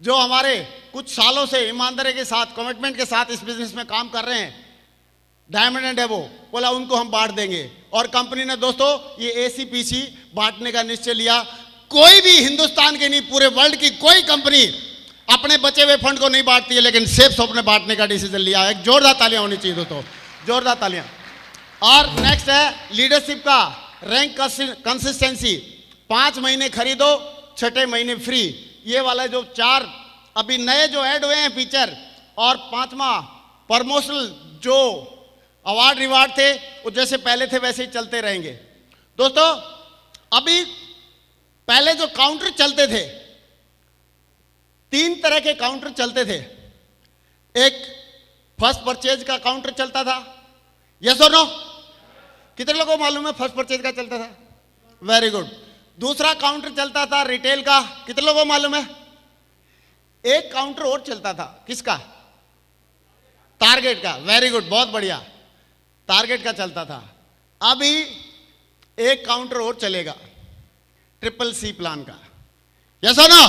जो हमारे कुछ सालों से ईमानदारी के साथ, कमिटमेंट के साथ इस बिजनेस में काम कर रहे हैं, डायमंड एंड एबो, बोला उनको हम बांट देंगे। और कंपनी ने दोस्तों ये ACPC बांटने का निश्चय लिया। कोई भी हिंदुस्तान की नहीं, पूरे वर्ल्ड की कोई कंपनी अपने बचे हुए फंड को नहीं बांटती है, लेकिन सेफ ने बांटने का डिसीजन लिया। एक जोरदार तालियां होनी चाहिए दोस्तों, जोरदार तालियां। और नेक्स्ट है लीडरशिप का रैंक कंसिस्टेंसी, 5 महीने खरीदो, 6ठे महीने फ्री। ये वाला जो 4 अभी नए जो ऐड हुए हैं फीचर, और 5वां प्रमोशनल जो अवार्ड रिवार्ड थे वो जैसे पहले थे वैसे ही चलते रहेंगे। दोस्तों, अभी पहले जो काउंटर चलते थे, 3 तरह के काउंटर चलते थे। एक फर्स्ट परचेज का काउंटर चलता था, यस और नो? कितने लोगों को मालूम है फर्स्ट परचेज का चलता था? Very good. दूसरा काउंटर चलता था रिटेल का, कितने लोगों को मालूम है? एक काउंटर और चलता था, किसका? टारगेट का। वेरी गुड, बहुत बढ़िया, टारगेट का चलता था। अभी एक काउंटर और चलेगा CCC प्लान का, यस और नो?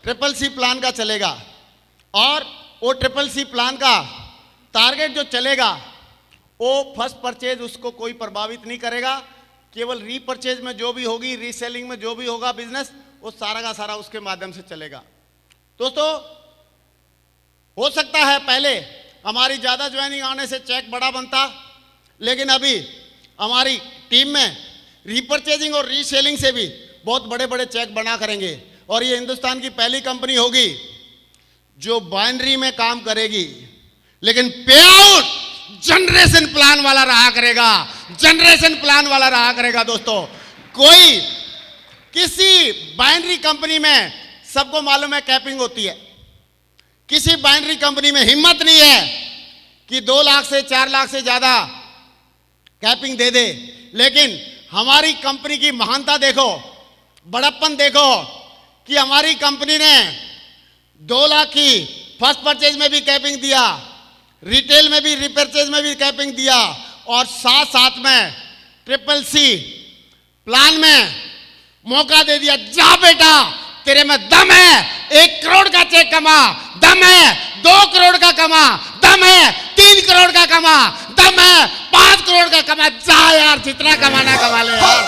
CCC प्लान का चलेगा। और वो CCC प्लान का टारगेट जो चलेगा वो फर्स्ट परचेज उसको कोई प्रभावित नहीं करेगा, केवल रीपरचेज में जो भी होगी, रीसेलिंग में जो भी होगा बिजनेस, वो सारा का सारा उसके माध्यम से चलेगा। दोस्तों, हो सकता है पहले हमारी ज़्यादा ज्वाइनिंग आने से चेक बड़ा बनता, लेकिन अभी हमारी टीम में रीपरचेजिंग और रीसेलिंग से भी बहुत बड़े बड़े चेक बना करेंगे। और ये हिंदुस्तान की पहली कंपनी होगी जो बाइनरी में काम करेगी, लेकिन पे आउट जनरेशन प्लान वाला रहा करेगा, जनरेशन प्लान वाला रहा करेगा। दोस्तों, कोई किसी बाइनरी कंपनी में सबको मालूम है कैपिंग होती है, किसी बाइनरी कंपनी में हिम्मत नहीं है कि 2 लाख से 4 लाख से ज्यादा कैपिंग दे दे। लेकिन हमारी कंपनी की महानता देखो, बड़प्पन देखो कि हमारी कंपनी ने 2 लाख की फर्स्ट परचेज में भी कैपिंग दिया, रिटेल में भी रिपरचेज में भी कैपिंग दिया, और साथ साथ में CCC प्लान में मौका दे दिया, जा बेटा तेरे में दम है 1 करोड़ का चेक कमा, दम है 2 करोड़ का कमा, दम है 3 करोड़ का कमा, दम है 5 करोड़ का कमा। जा यार, जितना कमाना कमा ले यार।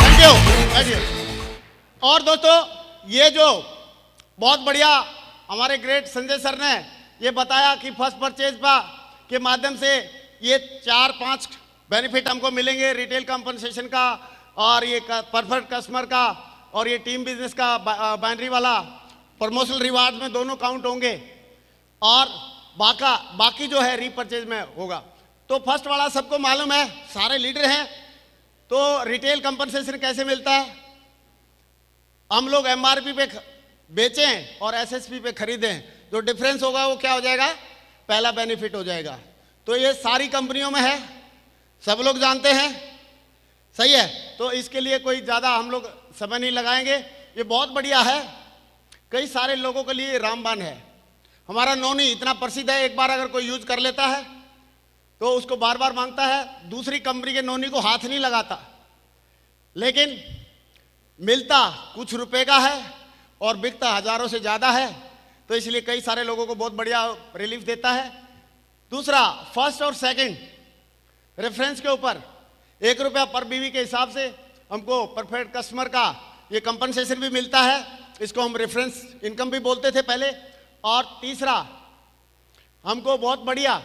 Thank you. और दोस्तों, ये जो बहुत बढ़िया हमारे ग्रेट संजय सर ने ये बताया कि फर्स्ट परचेज के माध्यम से ये 4-5 बेनिफिट हमको मिलेंगे, रिटेल कंपनसेशन का, और ये परफेक्ट कस्टमर का, और ये टीम बिजनेस का बाइनरी वाला प्रमोशनल रिवार्ड में दोनों काउंट होंगे, और बाकी जो है रीपरचेज में होगा। तो फर्स्ट वाला सबको मालूम है, सारे लीडर हैं। तो रिटेल कंपनसेशन कैसे मिलता है? हम लोग एमआरपी पे बेचें और एसएसपी पे खरीदें, जो डिफरेंस होगा वो क्या हो जाएगा? पहला बेनिफिट हो जाएगा। तो ये सारी कंपनियों में है, सब लोग जानते हैं, सही है। तो इसके लिए कोई ज़्यादा हम लोग समय नहीं लगाएंगे, ये बहुत बढ़िया है, कई सारे लोगों के लिए रामबाण है। हमारा नोनी इतना प्रसिद्ध है, एक बार अगर कोई यूज कर लेता है तो उसको बार बार मांगता है, दूसरी कंपनी के नोनी को हाथ नहीं लगाता, लेकिन मिलता कुछ रुपए का है और बिकता हजारों से ज़्यादा है। तो इसलिए कई सारे लोगों को बहुत बढ़िया रिलीफ देता है। दूसरा, फर्स्ट और सेकंड रेफरेंस के ऊपर 1 रुपया पर बीवी के हिसाब से हमको परफेक्ट कस्टमर का ये कंपनसेशन भी मिलता है, इसको हम रेफरेंस इनकम भी बोलते थे पहले। और तीसरा, हमको बहुत बढ़िया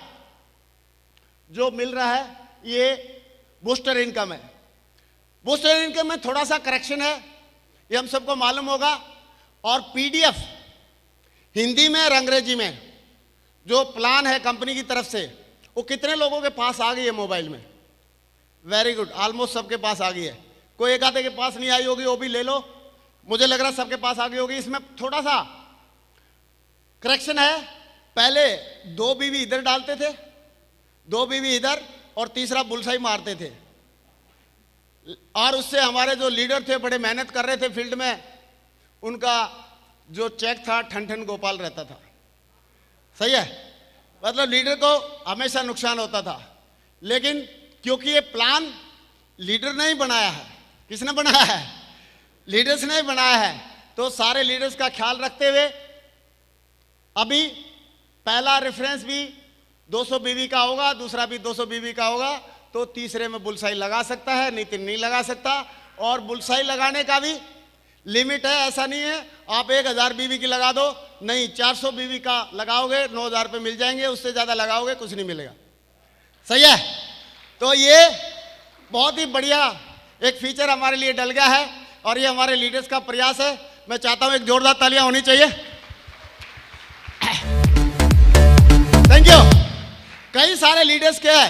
जो मिल रहा है ये बूस्टर इनकम है। बूस्टर इनकम में थोड़ा सा करेक्शन है, ये हम सबको मालूम होगा। और पीडीएफ हिंदी में और अंग्रेजी में जो प्लान है कंपनी की तरफ से, वो कितने लोगों के पास आ गई है मोबाइल में? वेरी गुड, ऑलमोस्ट सबके पास आ गई है। कोई एक आधे के पास नहीं आई होगी, वो भी ले लो, मुझे लग रहा है सबके पास आ गई होगी। इसमें थोड़ा सा करेक्शन है, पहले 2 बीवी इधर डालते थे, 2 बीवी इधर, और तीसरा बुलसाई मारते थे, और उससे हमारे जो लीडर थे बड़े मेहनत कर रहे थे फील्ड में, उनका जो चेक था ठन ठन गोपाल रहता था, सही है। मतलब लीडर को हमेशा नुकसान होता था। लेकिन क्योंकि ये प्लान लीडर ने ही बनाया है, किसने बनाया है? लीडर्स ने ही बनाया है। तो सारे लीडर्स का ख्याल रखते हुए अभी पहला रेफरेंस भी 200 बीवी का होगा, दूसरा भी 200 बीवी का होगा। तो तीसरे में बुलसाई लगा सकता है, नितिन नहीं लगा सकता। और बुलसाई लगाने का भी लिमिट है, ऐसा नहीं है आप 1000 बीवी की लगा दो, नहीं, 400 बीवी का लगाओगे 9000 रुपये मिल जाएंगे, उससे ज़्यादा लगाओगे कुछ नहीं मिलेगा, सही है। तो ये बहुत ही बढ़िया एक फीचर हमारे लिए डल गया है, और ये हमारे लीडर्स का प्रयास है। मैं चाहता हूं एक जोरदार तालियां होनी चाहिए। Thank you. कई सारे लीडर्स के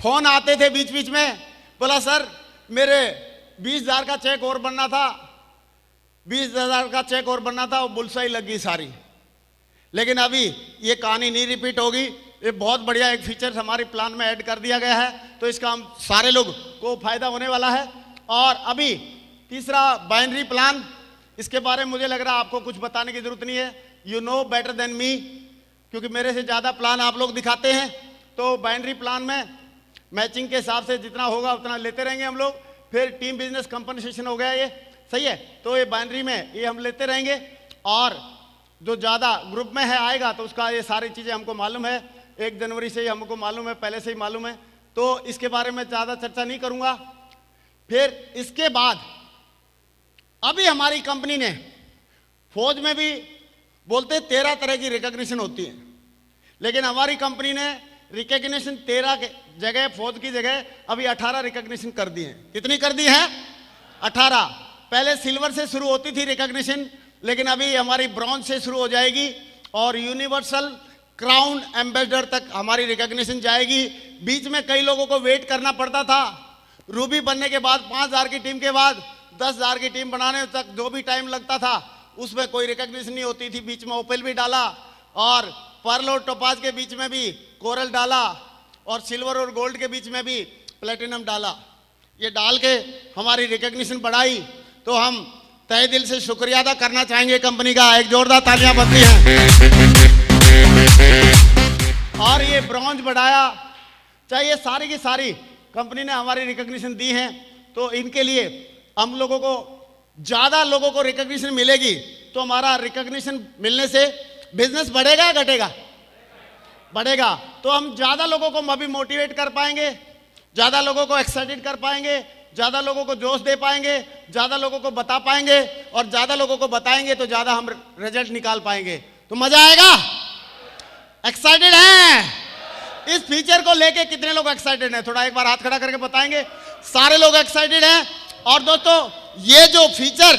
फोन आते थे बीच बीच में, बोला सर मेरे 20,000 का चेक और बनना था, 20,000 का चेक और बनना था, वो बुलसाई लग गई सारी। लेकिन अभी ये कहानी नहीं रिपीट होगी, ये बहुत बढ़िया एक फीचर हमारे प्लान में ऐड कर दिया गया है, तो इसका हम सारे लोग को फायदा होने वाला है। और अभी तीसरा बाइनरी प्लान, इसके बारे में मुझे लग रहा है आपको कुछ बताने की जरूरत नहीं है, you know better than me, क्योंकि मेरे से ज़्यादा प्लान आप लोग दिखाते हैं। तो बाइनरी प्लान में मैचिंग के हिसाब से जितना होगा उतना लेते रहेंगे हम लोग। फिर टीम बिजनेस कंपनसेशन हो गया, ये सही है। तो ये बाइनरी में ये हम लेते रहेंगे, और जो ज़्यादा ग्रुप में है आएगा तो उसका ये सारी चीज़ें हमको मालूम है, 1 जनवरी से ही हमको मालूम है, पहले से ही मालूम है। तो इसके बारे में ज़्यादा चर्चा नहीं करूँगा। फिर इसके बाद अभी हमारी कंपनी ने फौज में भी बोलते 13 तरह की रिकॉग्निशन होती है, लेकिन हमारी कंपनी ने रिकॉग्निशन 13 के जगह, फौज की जगह अभी 18 रिकॉग्निशन कर दी है। कितनी कर दी है? 18। पहले सिल्वर से शुरू होती थी रिकॉग्निशन, लेकिन अभी हमारी ब्रॉन्ज से शुरू हो जाएगी, और यूनिवर्सल क्राउन एम्बेसडर तक हमारी रिकॉग्निशन जाएगी। बीच में कई लोगों को वेट करना पड़ता था, रूबी बनने के बाद 5000 की टीम के बाद 10,000 की टीम बनाने तक जो भी टाइम लगता था उसमें कोई रिकॉग्निशन नहीं होती थी। बीच में ओपेल भी डाला, और पर्ल और टोपाज के बीच में भी कोरल डाला, और सिल्वर और गोल्ड के बीच में भी प्लेटिनम डाला। ये डाल के हमारी रिकॉग्निशन बढ़ाई, तो हम तहे दिल से शुक्रिया अदा करना चाहेंगे कंपनी का। एक जोरदार तालियां बनती हैं। और ये ब्रॉन्ज बढ़ाया, चाहे ये सारी की सारी कंपनी ने हमारी रिकॉग्निशन दी है, तो इनके लिए हम लोगों को ज़्यादा लोगों को रिकॉग्निशन मिलेगी, तो हमारा रिकॉग्निशन मिलने से बिजनेस बढ़ेगा या घटेगा? बढ़ेगा। तो हम ज़्यादा लोगों को अभी मोटिवेट कर पाएंगे, ज़्यादा लोगों को एक्साइटेड कर पाएंगे, ज़्यादा लोगों को जोश दे पाएंगे, ज़्यादा लोगों को बता पाएंगे, और ज़्यादा लोगों को बताएंगे तो ज़्यादा हम रिजल्ट निकाल पाएंगे। तो मज़ा आएगा? एक्साइटेड हैं? इस फीचर को लेके कितने लोग एक्साइटेड हैं? थोड़ा एक बार हाथ खड़ा करके बताएंगे। सारे लोग एक्साइटेड हैं। और दोस्तों, ये जो फीचर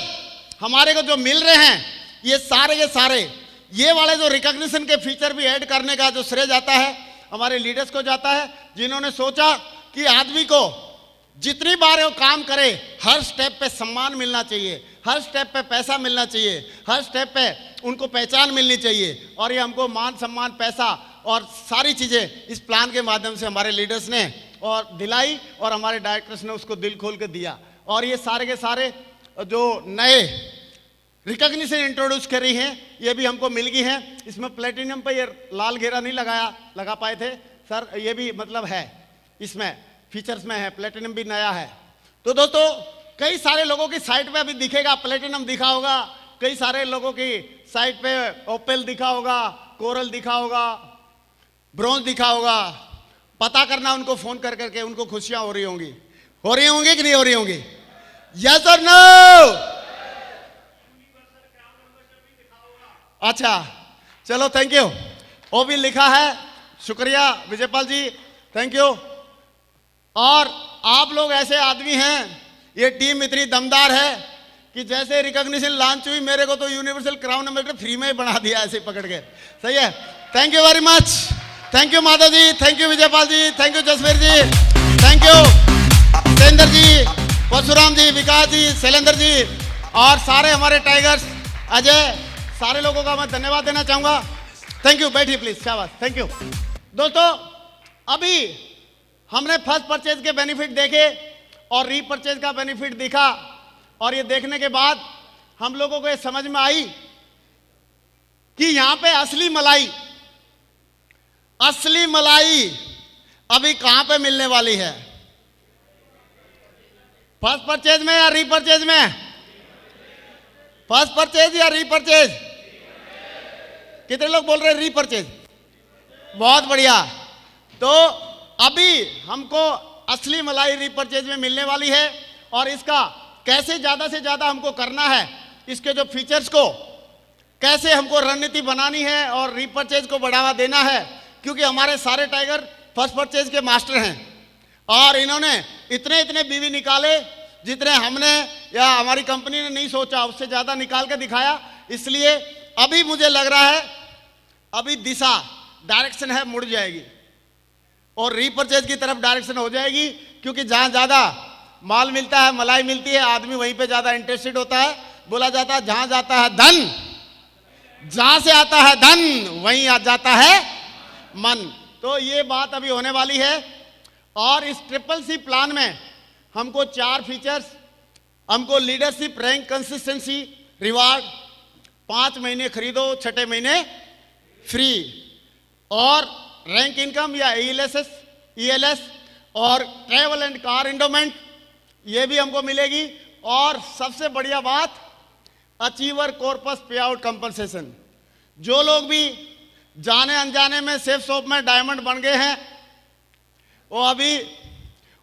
हमारे को जो मिल रहे हैं, ये सारे ये वाले जो रिकॉग्निशन के फीचर भी ऐड करने का जो श्रेय जाता है हमारे लीडर्स को जाता है, जिन्होंने सोचा कि आदमी को जितनी बार वो काम करे हर स्टेप पे सम्मान मिलना चाहिए, हर स्टेप पे पैसा मिलना चाहिए, हर स्टेप पे उनको पहचान मिलनी चाहिए। और ये हमको मान सम्मान, पैसा और सारी चीज़ें इस प्लान के माध्यम से हमारे लीडर्स ने और दिलाई, और हमारे डायरेक्टर्स ने उसको दिल खोल के दिया। और ये सारे के सारे जो नए रिकॉग्निशन इंट्रोड्यूस करी हैं, ये भी हमको मिल गई हैं। इसमें प्लेटिनम पे ये लाल घेरा नहीं लगा पाए थे सर, ये भी मतलब है इसमें फीचर्स में है, प्लेटिनम भी नया है। तो दोस्तों, कई सारे लोगों की साइट पे अभी दिखेगा प्लेटिनम दिखा होगा, कई सारे लोगों की साइट पे ओपेल दिखा होगा, कोरल दिखा होगा, ब्रॉन्ज दिखा होगा। पता करना उनको फोन कर करके, उनको खुशियां हो रही होंगी कि नहीं हो रही होंगी? यस और नो? अच्छा, चलो, थैंक यू। वो भी लिखा है, शुक्रिया विजयपाल जी, थैंक यू। और आप लोग ऐसे आदमी हैं, ये टीम इतनी दमदार है कि जैसे रिकॉग्निशन लॉन्च हुई, मेरे को तो यूनिवर्सल क्राउन एम्बेसडर फ्री में ही बना दिया ऐसे पकड़ के। सही है, thank you very much. Thank you Madhav ji, thank you Vijaypal ji, thank you Jasveer ji, thank you Satendra ji, Parshuram ji, Vikas ji, Shailendra ji, और सारे हमारे टाइगर्स, अजय, सारे लोगों का मैं धन्यवाद देना चाहूंगा। Thank you. बैठिए प्लीज, शाबाश, थैंक यू। दोस्तों, अभी हमने फर्स्ट परचेज के बेनिफिट देखे और रीपरचेज का बेनिफिट दिखा, और ये देखने के बाद हम लोगों को ये समझ में आई कि यहां पे असली मलाई अभी कहां पे मिलने वाली है? फर्स्ट परचेज में या रीपरचेज में? फर्स्ट परचेज या रीपरचेज? कितने लोग बोल रहे हैं रीपरचेज? बहुत बढ़िया। तो अभी हमको असली मलाई रीपरचेज में मिलने वाली है, और इसका कैसे ज़्यादा से ज़्यादा हमको करना है, इसके जो फीचर्स को कैसे हमको रणनीति बनानी है और रीपरचेज को बढ़ावा देना है, क्योंकि हमारे सारे टाइगर फर्स्ट परचेज के मास्टर हैं, और इन्होंने इतने बीवी निकाले जितने हमने या हमारी कंपनी ने नहीं सोचा, उससे ज़्यादा निकाल के दिखाया। इसलिए अभी मुझे लग रहा है अभी दिशा, डायरेक्शन है, मुड़ जाएगी और रीपरचेज की तरफ डायरेक्शन हो जाएगी, क्योंकि जहाँ ज़्यादा माल मिलता है, मलाई मिलती है, आदमी वहीं पे ज़्यादा इंटरेस्टेड होता है। बोला जाता है जहाँ जाता है धन, जहाँ से आता है धन वहीं आ जाता है मन। तो ये बात अभी होने वाली है। और इस ट्रिपल सी प्लान में हमको 4 फीचर्स, हमको लीडरशिप, रैंक, कंसिस्टेंसी, रिवार्ड, 5 महीने खरीदो, 6ठे महीने फ्री, और रैंक इनकम या ELS और ट्रैवल एंड कार इंडोमेंट, ये भी हमको मिलेगी। और सबसे बढ़िया बात, अचीवर कॉर्पस पे आउट कंपनसेशन। जो लोग भी जाने अनजाने में सेफ शॉप में डायमंड बन गए हैं, वो अभी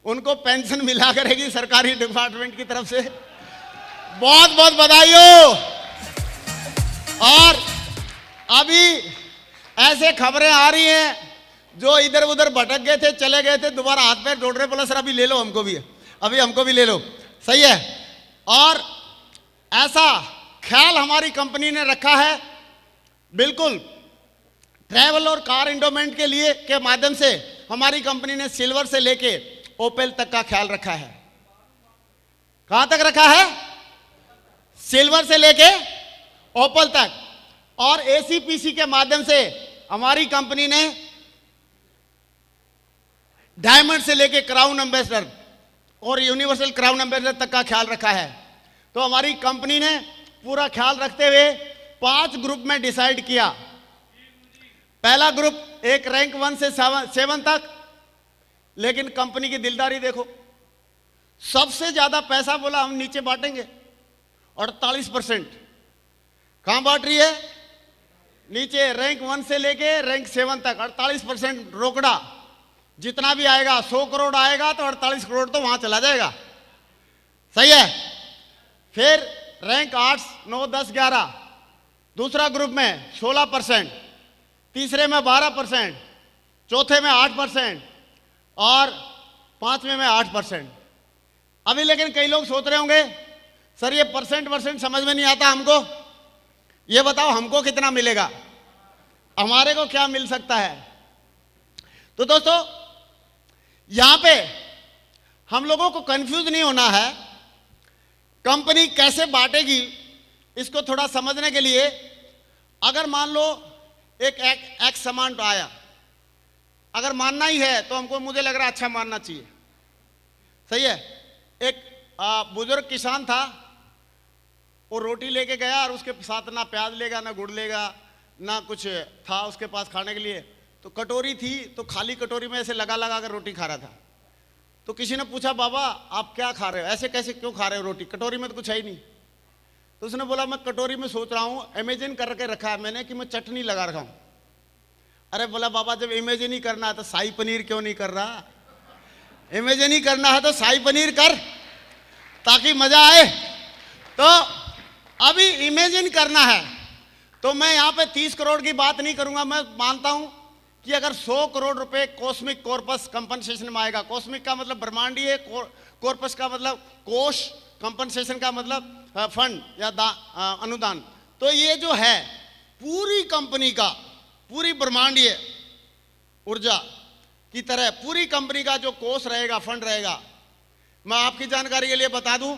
उनको पेंशन मिला करेगी सरकारी डिपार्टमेंट की तरफ से। बहुत बहुत बधाई हो। और अभी ऐसे खबरें आ रही हैं, जो इधर उधर भटक गए थे, चले गए थे, दोबारा हाथ पैर जोड़ रहे, बोला सर अभी ले लो हमको भी, अभी हमको भी ले लो। सही है। और ऐसा ख्याल हमारी कंपनी ने रखा है, बिल्कुल ट्रैवल और कार इंडोमेंट के लिए के माध्यम से हमारी कंपनी ने सिल्वर से लेके ओपेल तक का ख्याल रखा है। कहां तक रखा है? सिल्वर से लेके ओपेल तक। और ACPC के माध्यम से हमारी कंपनी ने डायमंड से लेके क्राउन एम्बेसडर और यूनिवर्सल क्राउन एम्बेसडर तक का ख्याल रखा है। तो हमारी कंपनी ने पूरा ख्याल रखते हुए 5 ग्रुप में डिसाइड किया। पहला ग्रुप एक रैंक 1 से 7 तक, लेकिन कंपनी की दिलदारी देखो, सबसे ज्यादा पैसा बोला हम नीचे बांटेंगे 48%। कहां बांट रही है? नीचे रैंक 1 से लेके रैंक 7 तक 48% रोकड़ा। जितना भी आएगा 100 करोड़ आएगा तो 48 करोड़ तो वहां चला जाएगा। सही है। फिर रैंक 8, 9, 10, 11 दूसरा ग्रुप में 16%, तीसरे में 12%, चौथे में 8% और पांचवें में 8%। अभी लेकिन कई लोग सोच रहे होंगे सर ये परसेंट समझ में नहीं आता हमको, ये बताओ हमको कितना मिलेगा, हमारे को क्या मिल सकता है। तो दोस्तों यहां पे हम लोगों को कंफ्यूज नहीं होना है। कंपनी कैसे बांटेगी इसको थोड़ा समझने के लिए, अगर मान लो एक एक्स अमाउंट आया, अगर मानना ही है तो हमको, मुझे लग रहा है अच्छा मानना चाहिए। सही है। एक बुजुर्ग किसान था, वो रोटी लेके गया और उसके साथ ना प्याज लेगा ना गुड़ लेगा ना कुछ था उसके पास खाने के लिए, तो कटोरी थी तो खाली कटोरी में ऐसे लगा लगा कर रोटी खा रहा था। तो किसी ने पूछा बाबा आप क्या खा रहे हो, ऐसे कैसे क्यों खा रहे हो रोटी, कटोरी में तो कुछ है ही नहीं। तो उसने बोला मैं कटोरी में सोच रहा हूँ, इमेजिन करके रखा है मैंने कि मैं चटनी लगा रखा हूँ। अरे बोला बाबा जब इमेजिन ही करना है तो शाही पनीर क्यों नहीं कर रहा, इमेजिन ही करना है तो शाही पनीर कर ताकि मजा आए। तो अभी इमेजिन करना है तो मैं यहाँ पे 30 करोड़ की बात नहीं करूंगा। मैं मानता हूं कि अगर 100 करोड़ रुपए कॉस्मिक कॉर्पस कंपनसेशन में आएगा, कॉस्मिक का मतलब ब्रह्मांडीय, कॉर्पस का मतलब कोष, कंपनसेशन का मतलब फंड या अनुदान, तो ये जो है पूरी कंपनी का, पूरी ब्रह्मांडीय ऊर्जा की तरह पूरी कंपनी का जो कोष रहेगा, फंड रहेगा। मैं आपकी जानकारी के लिए बता दूं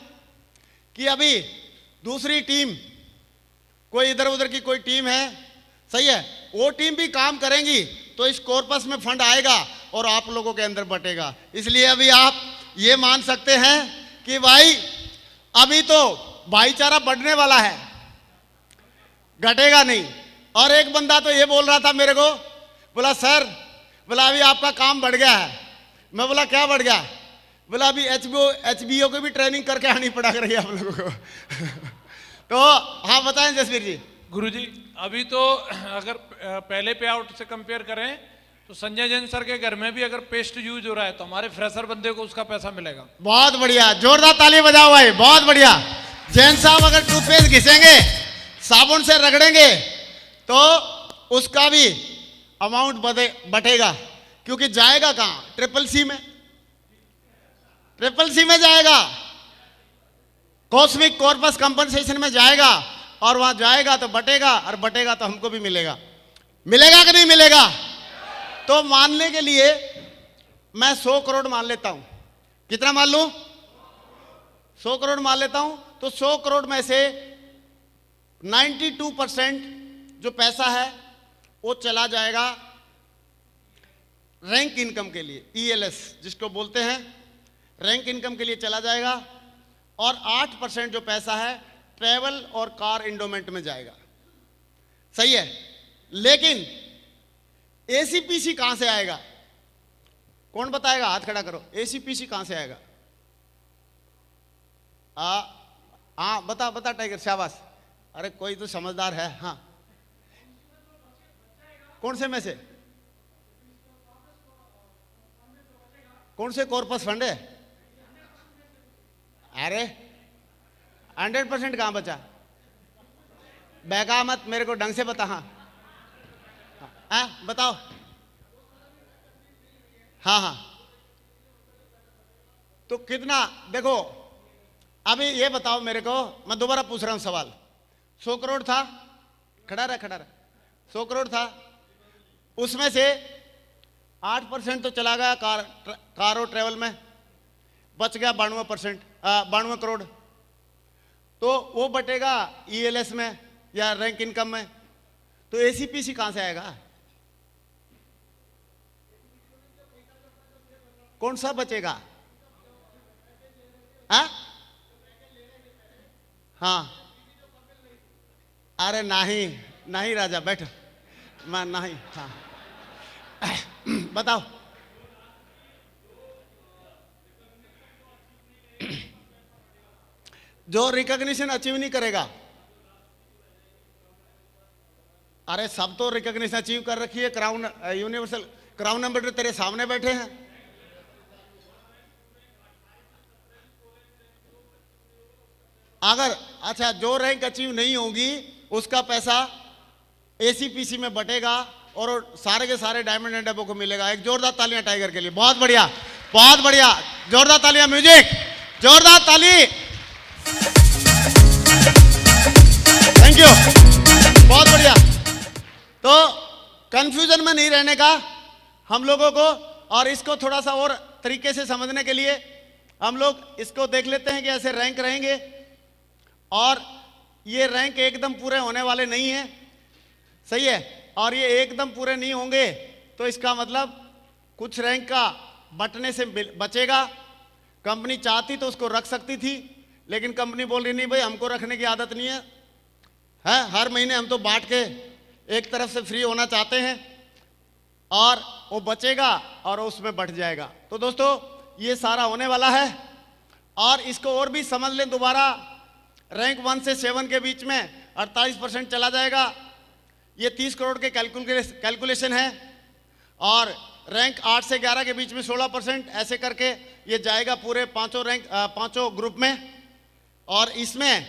कि अभी दूसरी टीम, कोई इधर उधर की कोई टीम है, सही है, वो टीम भी काम करेंगी तो इस कॉर्पस में फंड आएगा और आप लोगों के अंदर बटेगा। इसलिए अभी आप ये मान सकते हैं कि भाई अभी तो भाईचारा बढ़ने वाला है, घटेगा नहीं। और एक बंदा तो ये बोल रहा था मेरे को, बोला सर, बोला अभी आपका काम बढ़ गया है। मैं बोला क्या बढ़ गया? बोला अभी एचबीओ की भी ट्रेनिंग करके आनी पड़ा रही है आप लोगों को। तो हाँ बताएं जसवीर जी। गुरुजी अभी तो अगर पहले पे आउट से कंपेयर करें तो संजय जैन सर के घर में भी अगर पेस्ट यूज हो रहा है तो हमारे फ्रेशर बंदे को उसका पैसा मिलेगा। बहुत बढ़िया, जोरदार ताली बजाओ भाई, बहुत बढ़िया। जैन साहब अगर टूथपेस्ट घिसेंगे, साबुन से रगड़ेंगे तो उसका भी अमाउंट बटेगा, क्योंकि जाएगा कहां? ट्रिपल सी में, ट्रिपल सी में जाएगा, कॉस्मिक कॉर्पस कंपनसेशन में जाएगा और वहां जाएगा तो बटेगा, और बटेगा तो हमको भी मिलेगा। मिलेगा कि नहीं मिलेगा? तो मानने के लिए मैं 100 करोड़ मान लेता हूं। कितना मान लूं? 100 करोड़ मान लेता हूं। तो 100 करोड़ में से 92% जो पैसा है वो चला जाएगा रैंक इनकम के लिए, ईएलएस जिसको बोलते हैं, रैंक इनकम के लिए चला जाएगा। और 8% जो पैसा है ट्रैवल और कार इंडोमेंट में जाएगा। सही है। लेकिन एसीपीसी कहां से आएगा? कौन बताएगा? हाथ खड़ा करो। एसीपीसी कहां से आएगा? हाँ बता बता टाइगर, शाबाश। अरे कोई तो समझदार है। हाँ कौन से में से? कौन से कॉर्पस फंड है? अरे 100% कहां बचा? बहका मत, मेरे को ढंग से बता। हाँ बताओ। हाँ हाँ तो कितना? देखो अभी ये बताओ मेरे को, मैं दोबारा पूछ रहा हूं सवाल। 100 करोड़ था, खड़ा रहा खड़ा रहा, 100 करोड़ था, उसमें से 8% तो चला गया कार और ट्रेवल में, बच गया 92%, 92 करोड़। तो वो बटेगा ईएलएस में या रैंक इनकम में। तो एसीपीसी कहां से आएगा? कौन सा बचेगा? हाँ हाँ, अरे नहीं नहीं राजा बैठ, मैं नहीं, हाँ बताओ। जो रिकॉग्निशन अचीव नहीं करेगा, अरे सब तो रिकॉग्निशन अचीव कर रखी है, क्राउन यूनिवर्सल क्राउन एम्बेसडर तेरे सामने बैठे हैं। अगर अच्छा जो रैंक अचीव नहीं होगी उसका पैसा एसीपीसी में बटेगा और सारे के सारे डायमंड एंड एबो को मिलेगा। एक जोरदार तालियां टाइगर के लिए, बहुत बढ़िया बहुत बढ़िया, जोरदार तालियां, म्यूजिक, जोरदार ताली, थैंक यू, बहुत बढ़िया। तो कंफ्यूजन में नहीं रहने का हम लोगों को, और इसको थोड़ा सा और तरीके से समझने के लिए हम लोग इसको देख लेते हैं कि ऐसे रैंक रहेंगे, और ये रैंक एकदम पूरे होने वाले नहीं है, सही है, और ये एकदम पूरे नहीं होंगे तो इसका मतलब कुछ रैंक का बटने से बचेगा। कंपनी चाहती तो उसको रख सकती थी, लेकिन कंपनी बोल रही नहीं भाई हमको रखने की आदत नहीं है, हर महीने हम तो बांट के एक तरफ से फ्री होना चाहते हैं, और वो बचेगा और उसमें बढ़ जाएगा। तो दोस्तों ये सारा होने वाला है, और इसको और भी समझ लें दोबारा, रैंक 1 से 7 के बीच में 48% चला जाएगा, ये 30 करोड़ के कैलकुलेशन है, और रैंक 8 से 11 के बीच में 16%, ऐसे करके ये जाएगा पूरे पांचों ग्रुप में। और इसमें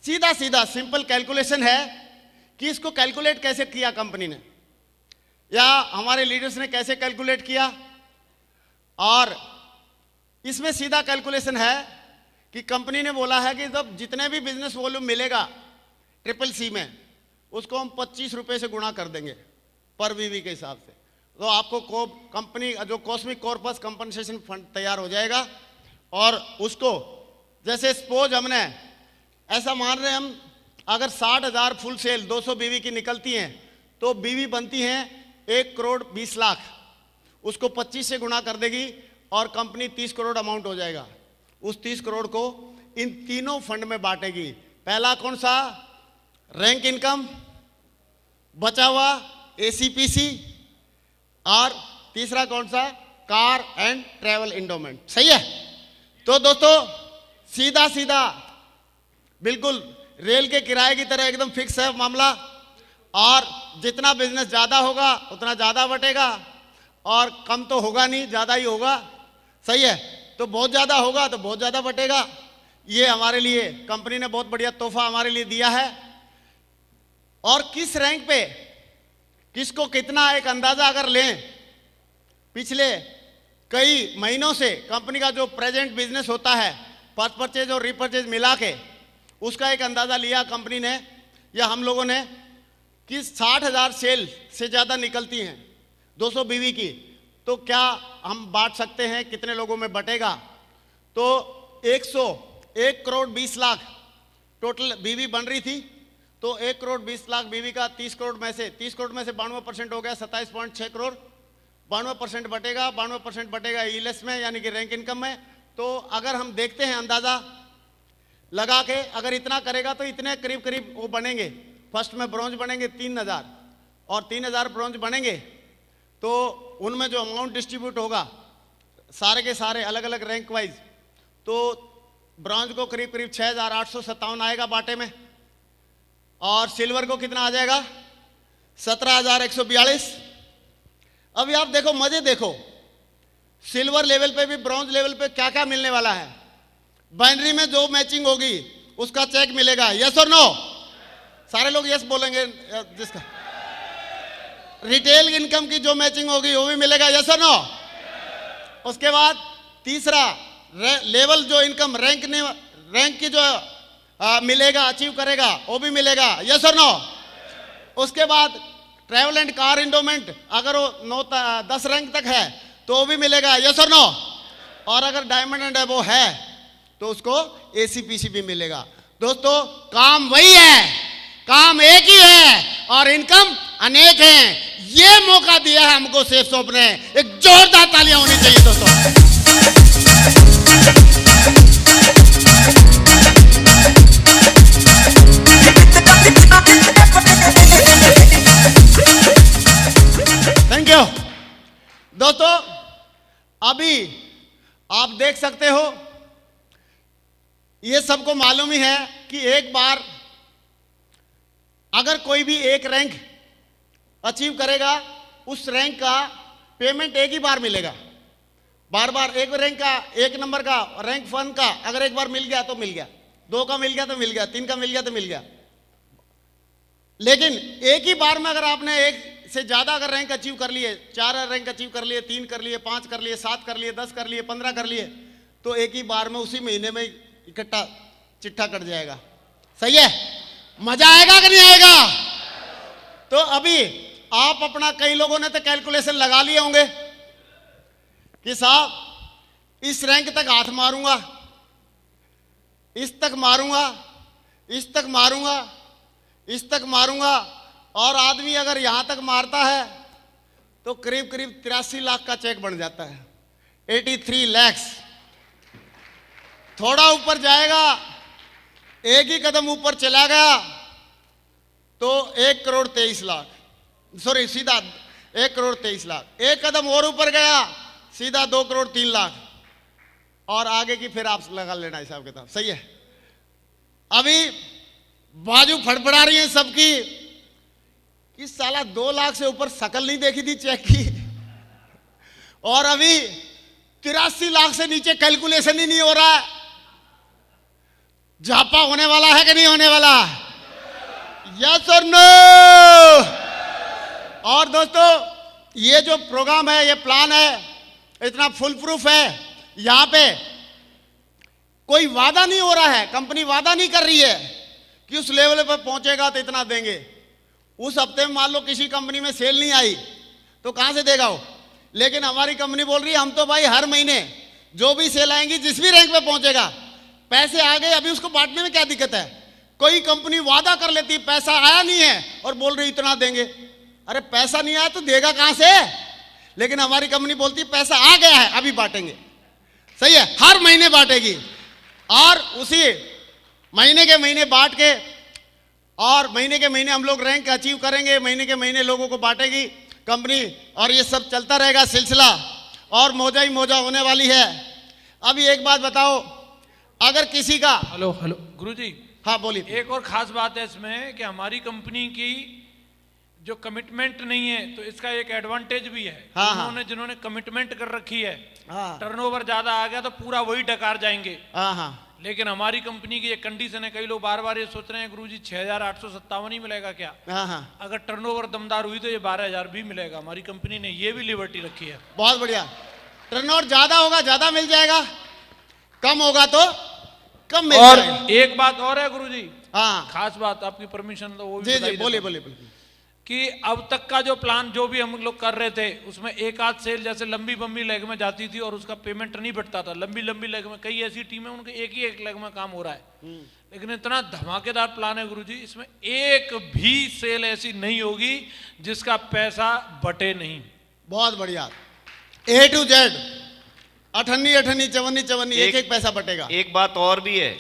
सीधा सीधा सिंपल कैलकुलेशन है कि इसको कैलकुलेट कैसे किया कंपनी ने या हमारे लीडर्स ने कैसे कैलकुलेट किया, और इसमें सीधा कैलकुलेशन है कि कंपनी ने बोला है कि जब जितने भी बिजनेस वॉल्यूम मिलेगा ट्रिपल सी में उसको हम 25 रुपये से गुणा कर देंगे पर वीवी के हिसाब से, तो आपको कंपनी जो कॉस्मिक कॉर्पस कंपनसेशन फंड तैयार हो जाएगा। और उसको जैसे सपोज हमने ऐसा मान रहे हैं, हम अगर 60,000 फुल सेल 200 बीवी की निकलती हैं तो बीवी बनती हैं 1 करोड़ 20 लाख, उसको 25 से गुणा कर देगी और कंपनी 30 करोड़ अमाउंट हो जाएगा। उस 30 करोड़ को इन तीनों फंड में बांटेगी। पहला कौन सा? रैंक इनकम, बचा हुआ एसीपीसी, और तीसरा कौन सा? Car and travel endowment. सही है। तो दोस्तों सीधा सीधा बिल्कुल रेल के किराए की तरह एकदम फिक्स है मामला, और जितना बिजनेस ज़्यादा होगा उतना ज़्यादा बटेगा, और कम तो होगा नहीं, ज़्यादा ही होगा। सही है। तो बहुत ज़्यादा होगा तो बहुत ज़्यादा बटेगा। ये हमारे लिए कंपनी ने बहुत बढ़िया तोहफा हमारे लिए दिया है। और किस रैंक पे किसको कितना एक अंदाज़ा अगर लें, पिछले कई महीनों से कंपनी का जो प्रेजेंट बिजनेस होता है फर्स्ट परचेज और रीपरचेज मिला के, उसका एक अंदाज़ा लिया कंपनी ने या हम लोगों ने कि 60,000 सेल से ज़्यादा निकलती हैं 200 बीवी की, तो क्या हम बांट सकते हैं, कितने लोगों में बटेगा? तो 1 करोड़ 20 लाख टोटल बीवी बन रही थी, तो 1 करोड़ 20 लाख बीवी का 30 करोड़ में से 92% हो गया, 27.6 करोड़। 92% बटेगा, 92% बटेगा ईलेस में यानी कि रैंक इनकम में। तो अगर हम देखते हैं अंदाज़ा लगा के, अगर इतना करेगा तो इतने करीब करीब वो बनेंगे। फर्स्ट में ब्रॉन्ज बनेंगे 3,000 और 3,000 ब्रॉन्ज बनेंगे, तो उनमें जो अमाउंट डिस्ट्रीब्यूट होगा सारे के सारे अलग अलग रैंक वाइज, तो ब्रॉन्ज को करीब करीब 6,857 आएगा बाटे में, और सिल्वर को कितना आ जाएगा? 17,142। अभी आप देखो, मजे देखो, सिल्वर लेवल पे भी ब्रॉन्ज लेवल पे क्या क्या मिलने वाला है। बाइनरी में जो मैचिंग होगी उसका चेक मिलेगा, यस और नो? सारे लोग यस बोलेंगे। जिसका रिटेल इनकम की जो मैचिंग होगी वो भी मिलेगा, यस और नो? उसके बाद तीसरा लेवल जो इनकम रैंक की जो मिलेगा, अचीव करेगा, वो भी मिलेगा, यस और नो? उसके बाद ट्रैवल एंड कार इंडोमेंट अगर वो 10 रैंक तक है तो वो भी मिलेगा, यस और नो? और अगर डायमंड एंड अबव है तो उसको एसीपीसी भी मिलेगा। दोस्तों काम वही है, काम एक ही है और इनकम अनेक है। ये मौका दिया है हमको सेफ शॉप ने, एक जोरदार तालियां होनी चाहिए दोस्तों। आप देख सकते हो, ये सबको मालूम ही है कि एक बार अगर कोई भी एक रैंक अचीव करेगा, उस रैंक का पेमेंट एक ही बार मिलेगा। बार बार एक रैंक का, एक नंबर का, रैंक 1 का अगर एक बार मिल गया तो मिल गया, 2 का मिल गया तो मिल गया, 3 का मिल गया तो मिल गया। लेकिन एक ही बार में अगर आपने एक से ज्यादा अगर रैंक अचीव कर लिए, 4 रैंक अचीव कर लिए, 3 कर लिए, 5 कर लिए, 7 कर लिए, 10 कर लिए, 15 कर लिए, तो एक ही बार में उसी महीने में इकट्ठा चिट्ठा कट जाएगा। सही है? मजा आएगा कि नहीं आएगा? तो अभी आप अपना, कई लोगों ने तो कैलकुलेशन लगा लिए होंगे कि साहब इस रैंक तक हाथ मारूंगा, इस तक मारूंगा, इस तक मारूंगा, इस तक मारूंगा, और आदमी अगर यहां तक मारता है तो करीब करीब 83 लाख का चेक बन जाता है, 83 lakhs। थोड़ा ऊपर जाएगा, एक ही कदम ऊपर चला गया तो 1 करोड़ 23 लाख, सॉरी सीधा 1 करोड़ 23 लाख। एक कदम और ऊपर गया, सीधा 2 करोड़ 3 लाख, और आगे की फिर आप लगा लेना हिसाब किताब। सही है? अभी बाजू फड़फड़ा रही है सबकी कि साला 2 लाख से ऊपर शकल नहीं देखी थी चेक की, और अभी 83 लाख से नीचे कैलकुलेशन ही नहीं हो रहा है। झापा होने वाला है कि नहीं होने वाला? यस और नो? और दोस्तों, ये जो प्रोग्राम है, ये प्लान है, इतना फुल प्रूफ है। यहां पे कोई वादा नहीं हो रहा है, कंपनी वादा नहीं कर रही है कि उस लेवल पर पहुंचेगा तो इतना देंगे। उस हफ्ते में मान लो किसी कंपनी में सेल नहीं आई तो कहां से देगा वो? लेकिन हमारी कंपनी बोल रही है हम तो भाई हर महीने जो भी सेल आएंगी, जिस भी रैंक पे पहुंचेगा, पैसे आ गए, अभी उसको बांटने में क्या दिक्कत है? कोई कंपनी वादा कर लेती, पैसा आया नहीं है और बोल रही इतना देंगे। अरे पैसा नहीं आया तो देगा कहां से? लेकिन हमारी कंपनी बोलती पैसा आ गया है, अभी बांटेंगे। सही है? हर महीने बांटेगी, और उसी महीने के महीने बांट के, और महीने के महीने हम लोग रैंक अचीव करेंगे, महीने के महीने लोगों को बांटेगी कंपनी, और ये सब चलता रहेगा सिलसिला, और मौजा ही मौजा होने वाली है। अभी एक बात बताओ, अगर किसी का, हेलो गुरुजी, हाँ बोलिए। एक और खास बात है इसमें कि हमारी कंपनी की जो कमिटमेंट नहीं है, तो इसका एक एडवांटेज भी है। हाँ, उन्होंने जिन्होंने कमिटमेंट कर रखी है, हाँ, टर्नओवर ज्यादा आ गया तो पूरा वही डकार जाएंगे। हाँ, हाँ, लेकिन हमारी कंपनी की एक कंडीशन है, कई लोग बार बार ये सोच रहे हैं गुरुजी 6,857 ही मिलेगा क्या? हाँ, हाँ, अगर टर्नओवर दमदार हुई तो ये 12,000 भी मिलेगा। हमारी कंपनी ने ये भी लिबर्टी रखी है। बहुत बढ़िया। टर्नओवर ज्यादा होगा ज्यादा मिल जाएगा, कम होगा तो कम मिल और जाएगा। एक बात और है गुरुजी, हाँ, खास बात, आपकी परमिशन तो वो भी जी बता ही जी, देता बोलिए हूं बोलिए बोलिए। कि अब तक का जो प्लान जो भी हम लोग कर रहे थे, उसमें एक आध सेल जैसे लंबी बम्बी लेग में जाती थी और उसका पेमेंट नहीं बढ़ता था। लंबी लंबी लेग में कई ऐसी टीमें, उनके एक ही एक लेग में काम हो रहा है। लेकिन इतना धमाकेदार प्लान है गुरुजी, इसमें एक भी सेल ऐसी नहीं होगी जिसका पैसा बटे नहीं। बहुत बढ़िया। A to Z, 58 58 54 54 एक पैसा बटेगा। एक बात और भी है,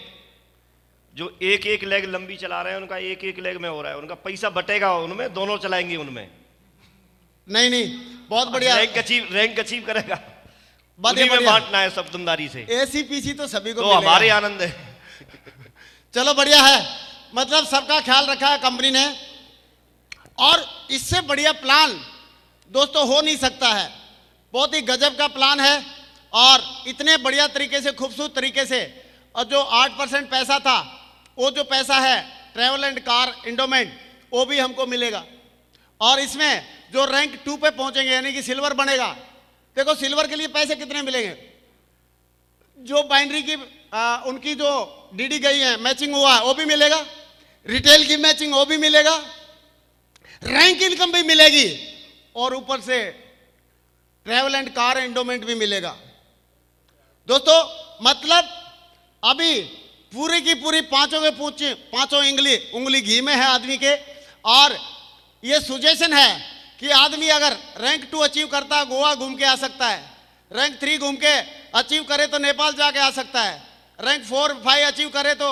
जो एक एक लेग लंबी चला रहे हैं उनका एक एक लेग में हो रहा है, उनका पैसा बटेगा, उनमें दोनों चलाएंगे उनमें। नहीं नहीं, बहुत बढ़िया। रैंक अचीव करेगा, बढ़िया, उन्हीं में बढ़िया। बांटना है सब दुमदारी से। ACPC तो सभी को तो मिलेगा। हमारे आनंद है। चलो बढ़िया है, मतलब सबका ख्याल रखा है कंपनी ने, और इससे बढ़िया प्लान दोस्तों हो नहीं सकता है। बहुत ही गजब का प्लान है, और इतने बढ़िया तरीके से, खूबसूरत तरीके से, और जो 8% पैसा था, वो जो पैसा है ट्रैवल एंड कार इंडोमेंट, वो भी हमको मिलेगा। और इसमें जो रैंक 2 पे पहुंचेंगे, यानी कि सिल्वर बनेगा। देखो सिल्वर के लिए पैसे कितने मिलेंगे? जो बाइनरी की उनकी जो डीडी गई है, मैचिंग हुआ है, वो भी मिलेगा। रिटेल की मैचिंग वो भी मिलेगा, रैंक इनकम भी मिलेगी, और ऊपर से ट्रैवल एंड कार एंडोमेंट भी मिलेगा। दोस्तों मतलब अभी पूरी की पूरी पांचों के पांचों उंगली घी में है आदमी के। और ये सुजेशन है कि आदमी अगर रैंक 2 अचीव करता है, गोवा घूम के आ सकता है। रैंक 3 घूम के अचीव करे तो नेपाल जाके आ सकता है। रैंक 4 5 अचीव करे तो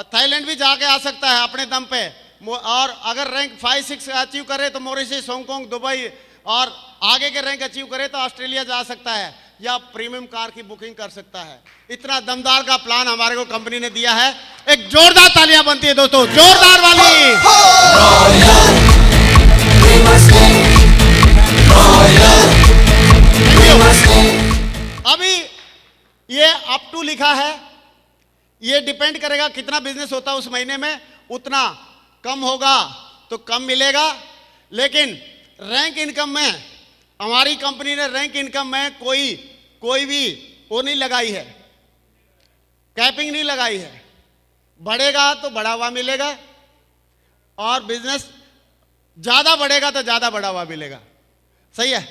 थाईलैंड भी जाके आ सकता है अपने दम पे। और अगर रैंक 5 6 अचीव करे तो मॉरिशस, हांगकांग, दुबई, और आगे के रैंक अचीव करे तो ऑस्ट्रेलिया जा सकता है। या प्रीमियम कार की बुकिंग कर सकता है। इतना दमदार का प्लान हमारे को कंपनी ने दिया है। एक जोरदार तालियां बनती है दोस्तों, जोरदार वाली। अभी ये अप टू लिखा है, ये डिपेंड करेगा कितना बिजनेस होता है उस महीने में, उतना कम होगा तो कम मिलेगा। लेकिन रैंक इनकम में हमारी कंपनी ने रैंक इनकम में कोई भी वो नहीं लगाई है, कैपिंग नहीं लगाई है। बढ़ेगा तो बढ़ावा मिलेगा और बिजनेस ज्यादा बढ़ेगा तो ज्यादा बढ़ावा मिलेगा। सही है,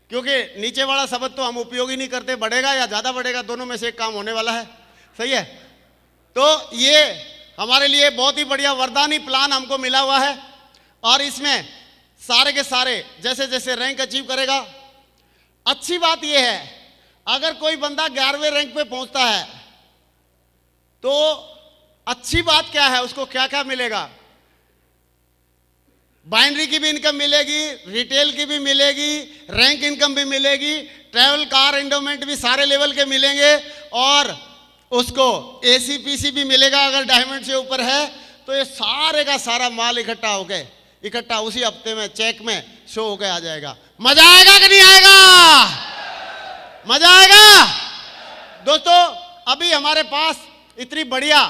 क्योंकि नीचे वाला शब्द तो हम उपयोग ही नहीं करते, बढ़ेगा या ज्यादा बढ़ेगा दोनों में से एक काम होने वाला है। सही है, तो ये हमारे लिए बहुत ही बढ़िया वरदानी प्लान हमको मिला हुआ है। और इसमें सारे के सारे जैसे जैसे रैंक अचीव करेगा, अच्छी बात यह है अगर कोई बंदा 11वें रैंक पे पहुंचता है तो अच्छी बात क्या है, उसको क्या क्या मिलेगा। बाइनरी की भी इनकम मिलेगी, रिटेल की भी मिलेगी, रैंक इनकम भी मिलेगी, ट्रैवल कार एंडोमेंट भी सारे लेवल के मिलेंगे और उसको एसीपीसी भी मिलेगा अगर डायमंड से ऊपर है। तो ये सारे का सारा माल इकट्ठा उसी हफ्ते में चेक में शो होकर आ जाएगा। मजा आएगा कि नहीं आएगा? मजा आएगा दोस्तों। अभी हमारे पास इतनी बढ़िया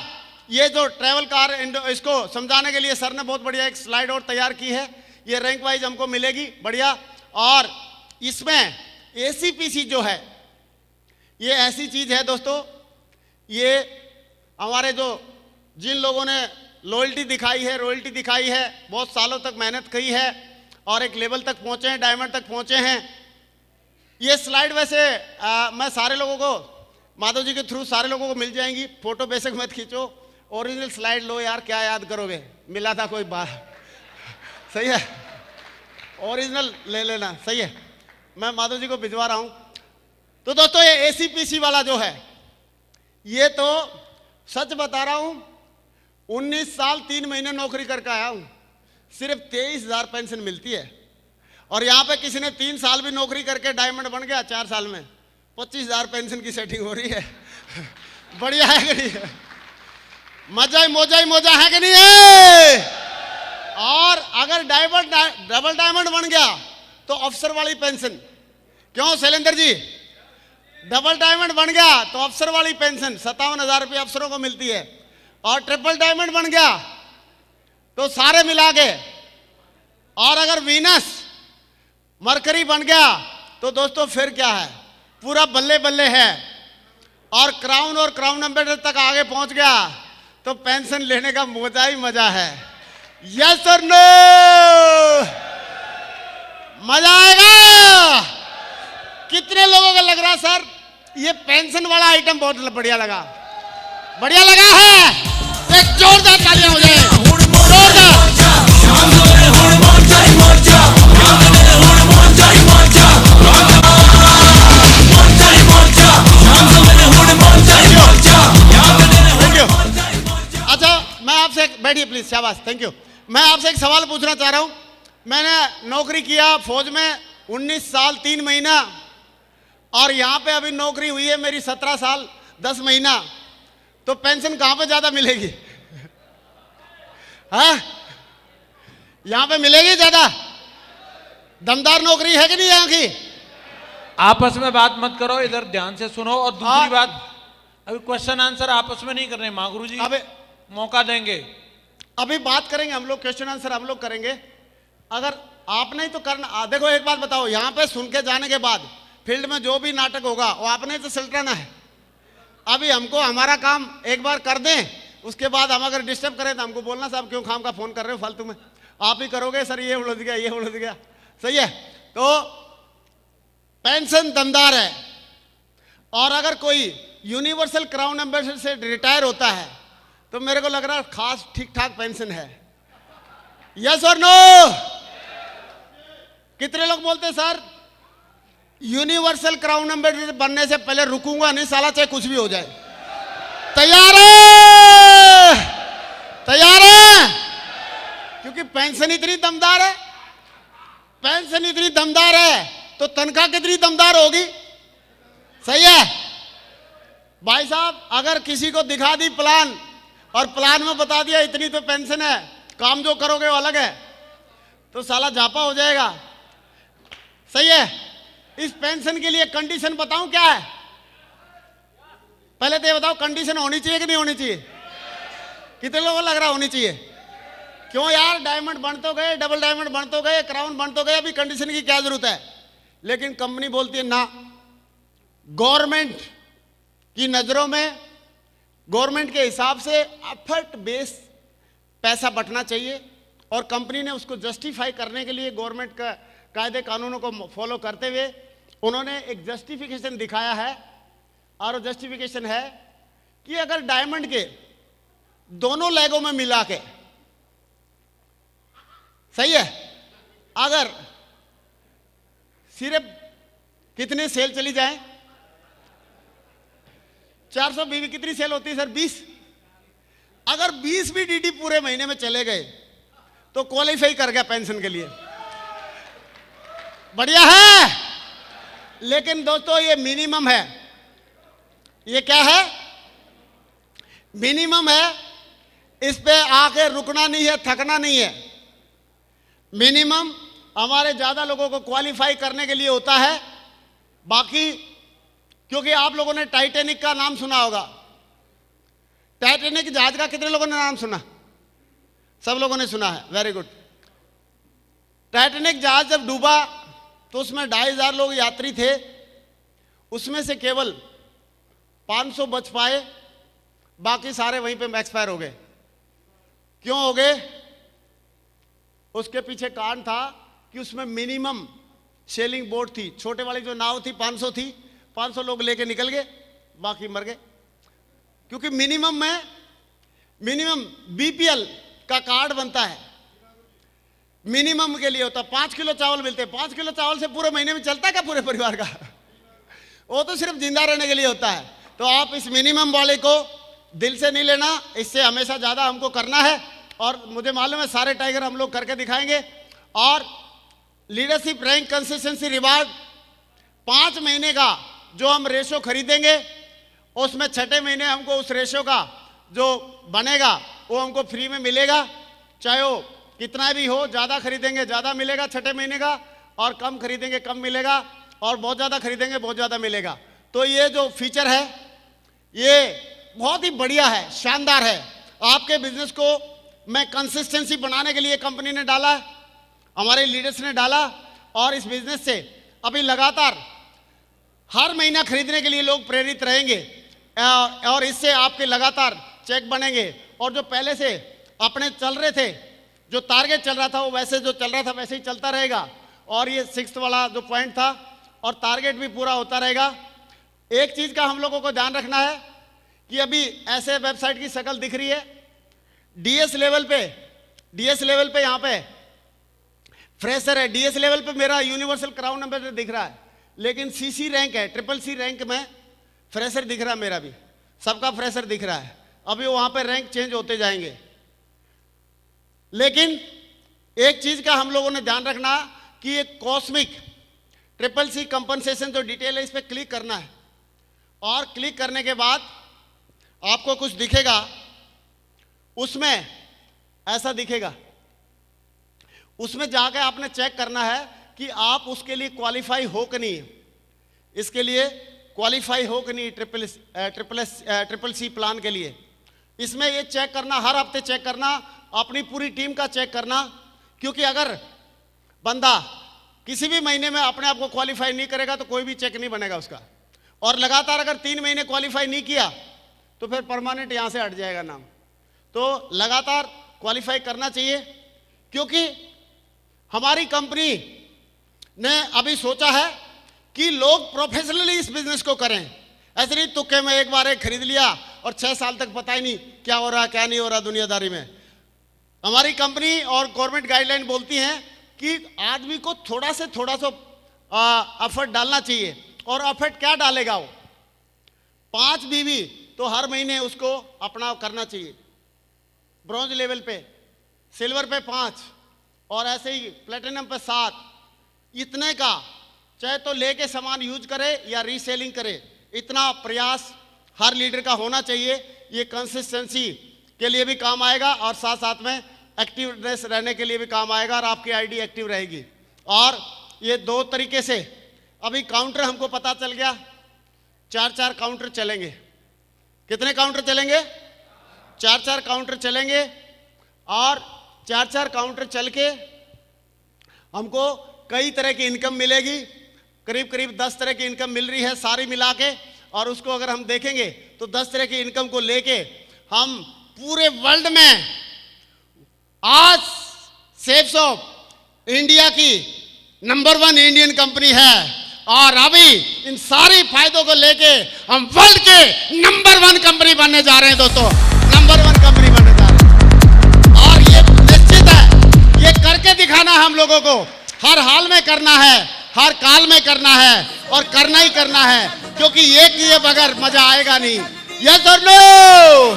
ये जो ट्रैवल कार इसको समझाने के लिए सर ने बहुत बढ़िया एक स्लाइड और तैयार की है। ये रैंक वाइज हमको मिलेगी बढ़िया। और इसमें एसीपीसी जो है ये ऐसी चीज है दोस्तों, ये हमारे जो जिन लोगों ने लॉयल्टी दिखाई है, रॉयल्टी दिखाई है, बहुत सालों तक मेहनत की है और एक लेवल तक पहुंचे हैं, डायमंड तक पहुंचे हैं। ये स्लाइड वैसे मैं सारे लोगों को माधव जी के थ्रू सारे लोगों को मिल जाएंगी। फोटो बेशक मत खींचो, ओरिजिनल स्लाइड लो यार, क्या याद करोगे, मिला था कोई बात। सही है, ओरिजिनल ले लेना। सही है, मैं माधव जी को भिजवा रहा हूं। तो दोस्तों ये एसीपीसी वाला जो है ये तो सच बता रहा हूं, 19 साल 3 महीने नौकरी करके आया हूं, सिर्फ 23,000 पेंशन मिलती है। और यहां पे किसी ने 3 साल भी नौकरी करके डायमंड बन गया, 4 साल में 25,000 पेंशन की सेटिंग हो रही है। बढ़िया है कि नहीं? मजा ही मोजा है कि नहीं है? और अगर डबल डायमंड बन गया तो अफसर वाली पेंशन, क्यों शैलेंद्र जी? डबल डायमंड बन गया तो अफसर वाली पेंशन 57,000 रुपये अफसरों को मिलती है। और ट्रिपल डायमंड बन गया तो सारे मिला के, और अगर वीनस मरकरी बन गया तो दोस्तों फिर क्या है, पूरा बल्ले बल्ले है। और क्राउन एम्बेसडर तक आगे पहुंच गया तो पेंशन लेने का मजा ही मजा है। यस और नो? मजा आएगा? कितने लोगों को लग रहा सर ये पेंशन वाला आइटम बहुत बढ़िया लगा? बढ़िया लगा है? एक जोरदार तालियां हो जाए, जोरदार। अच्छा मैं आपसे बैठिए प्लीज, शाबाश, थैंक यू। मैं आपसे एक सवाल पूछना चाह रहा हूं। मैंने नौकरी किया फौज में 19 साल 3 महीना, और यहां पे अभी नौकरी हुई है मेरी 17 साल 10 महीना, तो पेंशन कहां पे ज्यादा मिलेगी? हाँ, यहां पे मिलेगी ज्यादा? दमदार नौकरी है कि नहीं यहाँ की? आपस में बात मत करो, इधर ध्यान से सुनो। और दूसरी बात, अभी क्वेश्चन आंसर आपस में नहीं करने, महागुरु जी अभी मौका देंगे। अभी बात करेंगे हम लोग, क्वेश्चन आंसर हम लोग करेंगे। अगर आपने ही तो करना, देखो एक बात बताओ, यहाँ पे सुन के जाने के बाद फील्ड में जो भी नाटक होगा वो आपने तो सलटाना है। अभी हमको हमारा काम एक बार कर दें, उसके बाद हम अगर डिस्टर्ब करें तो हमको बोलना साहब क्यों खाम का फोन कर रहे हो फालतू में, आप ही करोगे सर, ये उलझ गया, ये उलझ गया। सही है, तो पेंशन दमदार है। और अगर कोई यूनिवर्सल क्राउन एम्बेसडर से रिटायर होता है तो मेरे को लग रहा है खास ठीक ठाक पेंशन है। यस और नो? कितने लोग बोलते सर यूनिवर्सल क्राउन एम्बेसडर बनने से पहले रुकूंगा नहीं साला, चाहे कुछ भी हो जाए? तैयार है? तैयार है? क्योंकि पेंशन इतनी दमदार है, पेंशन इतनी दमदार है तो तनख्वाह कितनी दमदार होगी? सही है भाई साहब, अगर किसी को दिखा दी प्लान और प्लान में बता दिया इतनी तो पेंशन है, काम जो करोगे वो अलग है, तो साला झापा हो जाएगा। सही है। इस पेंशन के लिए कंडीशन बताऊं क्या है? पहले तो ये बताओ, कंडीशन होनी चाहिए कि नहीं होनी चाहिए? कितने लोगों को लग रहा होनी चाहिए? क्यों यार, डायमंड बन तो गए, डबल डायमंड बन तो गए, क्राउन बन तो गए, अभी कंडीशन की क्या जरूरत है? लेकिन कंपनी बोलती है ना, गवर्नमेंट की नजरों में, गवर्नमेंट के हिसाब से एफर्ट बेस पैसा बंटना चाहिए, और कंपनी ने उसको जस्टिफाई करने के लिए गवर्नमेंट का कायदे कानूनों को फॉलो करते हुए उन्होंने एक जस्टिफिकेशन दिखाया है। और जस्टिफिकेशन है कि अगर डायमंड के दोनों लेगों में मिला के, सही है, अगर सिर्फ कितने सेल चली जाए, 400 बीवी कितनी सेल होती है सर? 20। अगर 20 भी डीडी पूरे महीने में चले गए तो क्वालिफाई कर गया पेंशन के लिए। बढ़िया है। लेकिन दोस्तों ये मिनिमम है। ये क्या है? मिनिमम है। इस पे आके रुकना नहीं है, थकना नहीं है। मिनिमम हमारे ज्यादा लोगों को क्वालिफाई करने के लिए होता है। बाकी, क्योंकि आप लोगों ने टाइटैनिक का नाम सुना होगा। टाइटैनिक जहाज का कितने लोगों ने नाम सुना? सब लोगों ने सुना है, वेरी गुड। टाइटैनिक जहाज जब डूबा तो उसमें 2500 लोग यात्री थे, उसमें से केवल 500 बच पाए, बाकी सारे वहीं पे एक्सपायर हो गए। क्यों हो गए? उसके पीछे कारण था कि उसमें मिनिमम सेलिंग बोट थी। छोटे वाली जो नाव थी 500 थी, 500 लोग लेके निकल गए, बाकी मर गए। क्योंकि मिनिमम बीपीएल का कार्ड बनता है, मिनिमम के लिए होता। 5 किलो चावल मिलते हैं, 5 किलो चावल से पूरे महीने में चलता है क्या पूरे परिवार का? वो तो सिर्फ जिंदा रहने के लिए होता है। तो आप इस मिनिमम वाले को दिल से नहीं लेना, इससे हमेशा ज्यादा हमको करना है। और मुझे मालूम है सारे टाइगर हम लोग करके दिखाएंगे। और लीडरशिप रैंक कंसिस्टेंसी रिवार्ड 5 महीने का जो हम रेशो खरीदेंगे, उसमें 6ठे महीने हमको उस रेशो का जो बनेगा वो हमको फ्री में मिलेगा। चाहे वो कितना भी हो, ज्यादा खरीदेंगे ज्यादा मिलेगा 6ठे महीने का, और कम खरीदेंगे कम मिलेगा, और बहुत ज्यादा खरीदेंगे बहुत ज्यादा मिलेगा। तो ये जो फीचर है ये बहुत ही बढ़िया है, शानदार है। आपके बिजनेस को मैं कंसिस्टेंसी बनाने के लिए कंपनी ने डाला, हमारे लीडर्स ने डाला, और इस बिजनेस से अभी लगातार हर महीना खरीदने के लिए लोग प्रेरित रहेंगे, और इससे आपके लगातार चेक बनेंगे। और जो पहले से अपने चल रहे थे, जो टारगेट चल रहा था वो वैसे जो चल रहा था वैसे ही चलता रहेगा। और ये 6th वाला जो पॉइंट था, और टारगेट भी पूरा होता रहेगा। एक चीज का हम लोगों को ध्यान रखना है कि अभी ऐसे वेबसाइट की शक्ल दिख रही है, डीएस लेवल पे यहाँ पे फ्रेशर है, डीएस लेवल पे मेरा यूनिवर्सल क्राउन नंबर दिख रहा है, लेकिन सीसी रैंक है, CCC रैंक में फ्रेशर दिख रहा है, मेरा भी सबका फ्रेशर दिख रहा है। अभी वहां पे रैंक चेंज होते जाएंगे। लेकिन एक चीज का हम लोगों ने ध्यान रखना कि ये कॉस्मिक CCC कंपनसेशन जो डिटेल है, इस पर क्लिक करना है। और क्लिक करने के बाद आपको कुछ दिखेगा, उसमें ऐसा दिखेगा, उसमें जाकर आपने चेक करना है कि आप उसके लिए क्वालिफाई हो कि नहीं, इसके लिए क्वालिफाई हो कि नहीं, ट्रिपल सी प्लान के लिए। इसमें ये चेक करना, हर हफ्ते चेक करना, अपनी पूरी टीम का चेक करना। क्योंकि अगर बंदा किसी भी महीने में अपने आप को क्वालिफाई नहीं करेगा तो कोई भी चेक नहीं बनेगा उसका। और लगातार अगर 3 महीने क्वालिफाई नहीं किया तो फिर परमानेंट यहां से हट जाएगा नाम। तो लगातार क्वालिफाई करना चाहिए, क्योंकि हमारी कंपनी ने अभी सोचा है कि लोग प्रोफेशनली इस बिजनेस को करें। ऐसे नहीं तुक्के में एक बार एक खरीद लिया और 6 साल तक पता ही नहीं क्या हो रहा क्या नहीं हो रहा दुनियादारी में। हमारी कंपनी और गवर्नमेंट गाइडलाइन बोलती हैं कि आदमी को थोड़ा सा एफर्ट डालना चाहिए। और एफर्ट क्या डालेगा वो? 5 बीवी तो हर महीने उसको अपना करना चाहिए, ब्रॉन्ज लेवल पे, सिल्वर पे 5, और ऐसे ही प्लेटिनम पे 7, इतने का चाहे तो लेके सामान यूज करे या रीसेलिंग करे, इतना प्रयास हर लीडर का होना चाहिए। ये कंसिस्टेंसी के लिए भी काम आएगा और साथ साथ में एक्टिवनेस रहने के लिए भी काम आएगा और आपकी आईडी एक्टिव रहेगी। और ये 2 तरीके से अभी काउंटर हमको पता चल गया, 4-4 काउंटर चलेंगे। कितने काउंटर चलेंगे? 4-4 काउंटर चलेंगे और 4-4 काउंटर चल के हमको कई तरह की इनकम मिलेगी। करीब करीब 10 तरह की इनकम मिल रही है सारी मिला के, और उसको अगर हम देखेंगे तो 10 तरह की इनकम को लेके हम पूरे वर्ल्ड में आज सेफसॉफ्ट इंडिया की नंबर 1 इंडियन कंपनी है। और अभी इन सारी फायदों को लेके हम वर्ल्ड के नंबर 1 कंपनी बनने जा रहे हैं दोस्तों, नंबर 1 कंपनी बनने जा रहे हैं। और ये निश्चित है, ये करके दिखाना है हम लोगों को, हर हाल में करना है, हर काल में करना है और करना ही करना है, क्योंकि ये किए बगैर मजा आएगा नहीं। यस और नो?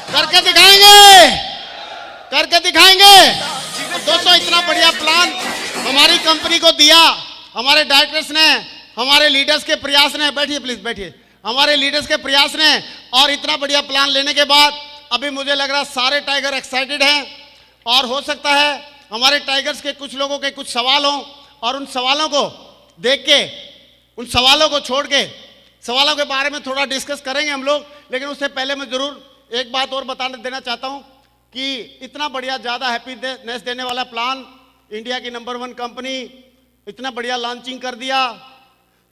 करके दिखाएंगे, करके दिखाएंगे दोस्तों। इतना बढ़िया प्लान हमारी कंपनी को दिया हमारे डायरेक्टर्स ने, हमारे लीडर्स के प्रयास ने। बैठिए प्लीज बैठिए। हमारे लीडर्स के प्रयास ने और इतना बढ़िया प्लान लेने के बाद अभी मुझे लग रहा है सारे टाइगर एक्साइटेड हैं। और हो सकता है हमारे टाइगर्स के कुछ लोगों के कुछ सवाल हों, और उन सवालों को देख के, उन सवालों को छोड़ के, सवालों के बारे में थोड़ा डिस्कस करेंगे हम लोग। लेकिन उससे पहले मैं जरूर एक बात और बताने देना चाहता हूं कि इतना बढ़िया, ज़्यादा हैप्पीनेस देने वाला प्लान, इंडिया की नंबर 1 कंपनी इतना बढ़िया लॉन्चिंग कर दिया।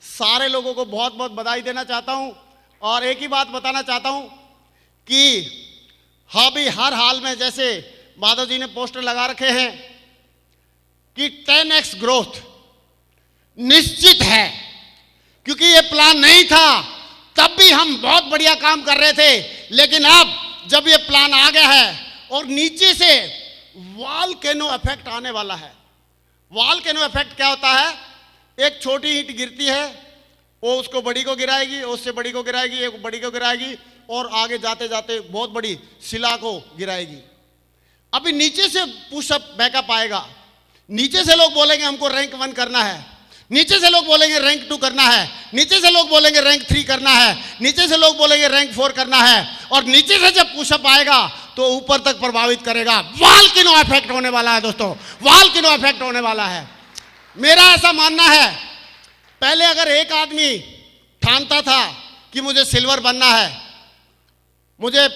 सारे लोगों को बहुत बहुत बधाई देना चाहता हूं। और एक ही बात बताना चाहता हूं कि हाँ भी हर हाल में, जैसे माधव जी ने पोस्टर लगा रखे हैं कि 10x ग्रोथ निश्चित है, क्योंकि ये प्लान नहीं था तब भी हम बहुत बढ़िया काम कर रहे थे। लेकिन अब जब ये प्लान आ गया है और नीचे से वॉल्केनो इफेक्ट आने वाला है। वॉल्केनो इफेक्ट क्या होता है? एक छोटी ईंट गिरती है, वो उसको बड़ी को गिराएगी, उससे बड़ी को गिराएगी, एक बड़ी को गिराएगी, और आगे जाते जाते बहुत बड़ी शिला को गिराएगी। अभी नीचे से पुशअप बैकअप आएगा। नीचे से लोग बोलेंगे हमको रैंक 1 करना है, नीचे से लोग बोलेंगे रैंक 2 करना है, नीचे से लोग बोलेंगे रैंक 3 करना है, नीचे से लोग बोलेंगे रैंक 4 करना है। और नीचे से जब पुशअप आएगा तो ऊपर तक प्रभावित करेगा। वॉल्केनो इफेक्ट होने वाला है दोस्तों, वॉल्केनो इफेक्ट होने वाला है। मेरा ऐसा मानना है, पहले अगर एक आदमी ठानता था कि मुझे सिल्वर बनना है, मुझे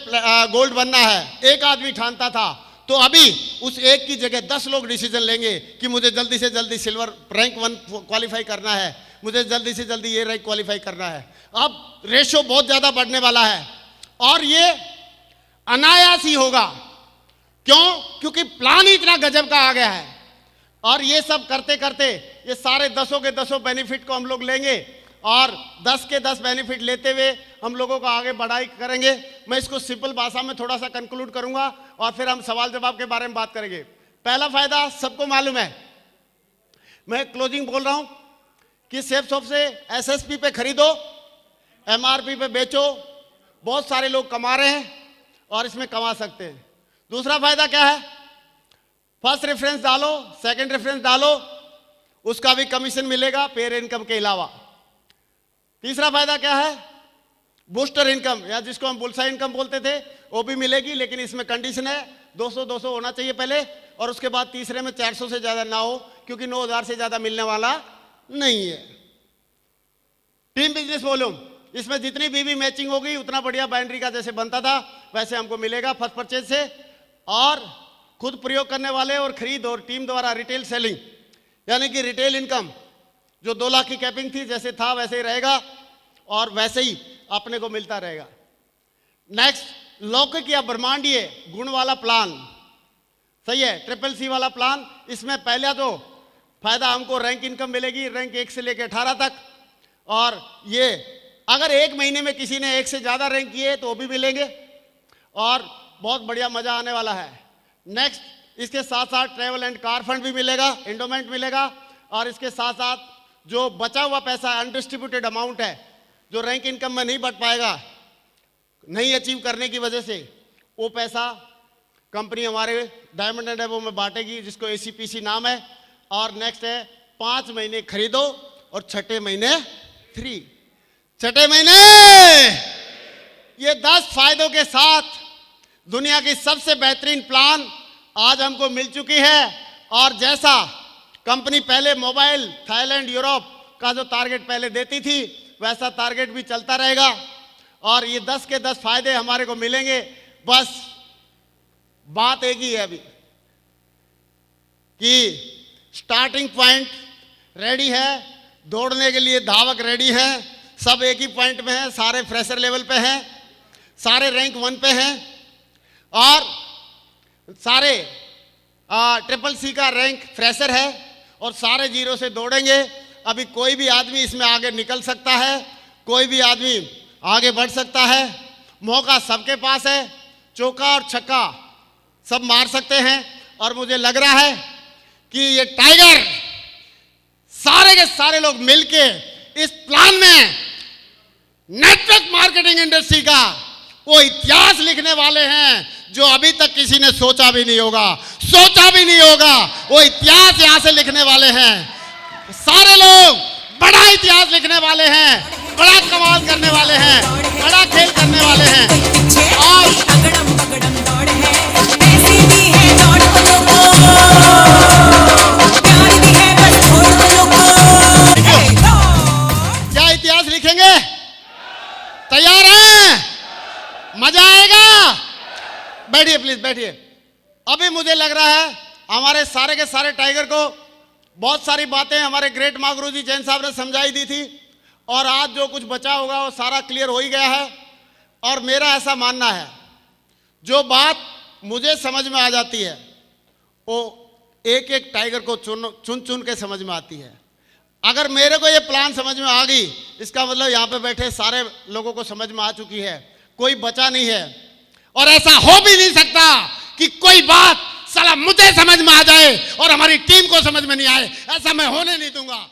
गोल्ड बनना है, एक आदमी ठानता था, तो अभी उस एक की जगह 10 लोग डिसीजन लेंगे कि मुझे जल्दी से जल्दी सिल्वर रैंक 1 क्वालिफाई करना है, मुझे जल्दी से जल्दी ये रैंक क्वालिफाई करना है। अब रेशो बहुत ज़्यादा बढ़ने वाला है और ये अनायास ही होगा। क्यों? क्योंकि प्लान ही इतना गजब का आ गया है। और ये सब करते करते ये सारे 10 के 10 बेनिफिट को हम लोग लेंगे और 10 के 10 बेनिफिट लेते हुए हम लोगों को आगे बढ़ाई करेंगे। मैं इसको सिंपल भाषा में थोड़ा सा कंक्लूड करूंगा और फिर हम सवाल जवाब के बारे में बात करेंगे। पहला फायदा सबको मालूम है, मैं क्लोजिंग बोल रहा हूं कि सेफसॉफ्ट से एसएसपी पे खरीदो, एमआरपी पे बेचो। बहुत सारे लोग कमा रहे हैं और इसमें कमा सकते हैं। दूसरा फायदा क्या है? फर्स्ट रेफरेंस डालो, सेकंड रेफरेंस डालो, उसका भी कमीशन मिलेगा पेयर इनकम के अलावा। तीसरा फायदा क्या है? बूस्टर इनकम, या जिसको हम बुलसाई इनकम बोलते थे, वो भी मिलेगी, लेकिन इसमें कंडीशन है 200 होना चाहिए पहले, और उसके बाद तीसरे में 400 से ज्यादा ना हो, क्योंकि 9000 से ज्यादा मिलने वाला नहीं है। टीम बिजनेस वॉल्यूम, इसमें जितनी भी मैचिंग होगी उतना बढ़िया बाइनरी का जैसे बनता था वैसे हमको मिलेगा फर्स्ट परचेज से। और खुद प्रयोग करने वाले और खरीद और टीम द्वारा रिटेल सेलिंग, यानी कि रिटेल इनकम जो 2 लाख की कैपिंग थी जैसे था वैसे ही रहेगा और वैसे ही अपने को मिलता रहेगा। नेक्स्ट, लौकिक या ब्रह्मांडीय गुण वाला प्लान, सही है, CCC वाला प्लान। इसमें पहला तो फायदा हमको रैंक इनकम मिलेगी, रैंक 1 से लेकर 18 तक। और ये अगर 1 महीने में किसी ने 1 से ज्यादा रैंक किए तो वो भी मिलेंगे और बहुत बढ़िया मजा आने वाला है। नेक्स्ट, इसके साथ साथ ट्रैवल एंड कार फंड भी मिलेगा, एंडोमेंट मिलेगा। और इसके साथ साथ जो बचा हुआ पैसा अनडिस्ट्रीब्यूटेड अमाउंट है जो रैंक इनकम में नहीं बढ़ पाएगा, नहीं अचीव करने की वजह से, वो पैसा कंपनी हमारे डायमंड एंड एबो में बांटेगी, जिसको ACPC नाम है। और नेक्स्ट है 5 महीने खरीदो और छठे महीने 3, छठे महीने। ये 10 फायदों के साथ दुनिया की सबसे बेहतरीन प्लान आज हमको मिल चुकी है। और जैसा कंपनी पहले मोबाइल, थाईलैंड, यूरोप का जो टारगेट पहले देती थी, वैसा टारगेट भी चलता रहेगा। और ये 10 के 10 फायदे हमारे को मिलेंगे। बस बात एक ही है अभी कि स्टार्टिंग पॉइंट रेडी है, दौड़ने के लिए धावक रेडी है, सब एक ही पॉइंट में है, सारे फ्रेशर लेवल पे हैं, सारे रैंक 1 पे हैं और सारे CCC का रैंक फ्रेशर है और सारे 0 से दौड़ेंगे। अभी कोई भी आदमी इसमें आगे निकल सकता है, कोई भी आदमी आगे बढ़ सकता है, मौका सबके पास है, चौका और छक्का सब मार सकते हैं। और मुझे लग रहा है कि ये टाइगर सारे के सारे लोग मिलके इस प्लान में नेटवर्क मार्केटिंग इंडस्ट्री का वो इतिहास लिखने वाले हैं जो अभी तक किसी ने सोचा भी नहीं होगा, सोचा भी नहीं होगा। वो इतिहास यहां से लिखने वाले हैं, सारे लोग बड़ा इतिहास लिखने वाले हैं, बड़ा कमाल करने वाले हैं, बड़ा खेल करने वाले हैं। और क्या इतिहास लिखेंगे? तैयार हैं? मजा आएगा? बैठिए प्लीज, बैठिए। अभी मुझे लग रहा है हमारे सारे के सारे टाइगर को बहुत सारी बातें हमारे ग्रेट माँ गुरुजी जैन साहब ने समझाई दी थी और आज जो कुछ बचा होगा वो सारा क्लियर हो ही गया है। और मेरा ऐसा मानना है, जो बात मुझे समझ में आ जाती है वो एक एक टाइगर को चुन चुन के समझ में आती है। अगर मेरे को ये प्लान समझ में आ गई, इसका मतलब यहाँ पे बैठे सारे लोगों को समझ में आ चुकी है, कोई बचा नहीं है। और ऐसा हो भी नहीं सकता कि कोई बात साला मुझे समझ में आ जाए और हमारी टीम को समझ में नहीं आए, ऐसा मैं होने नहीं दूंगा।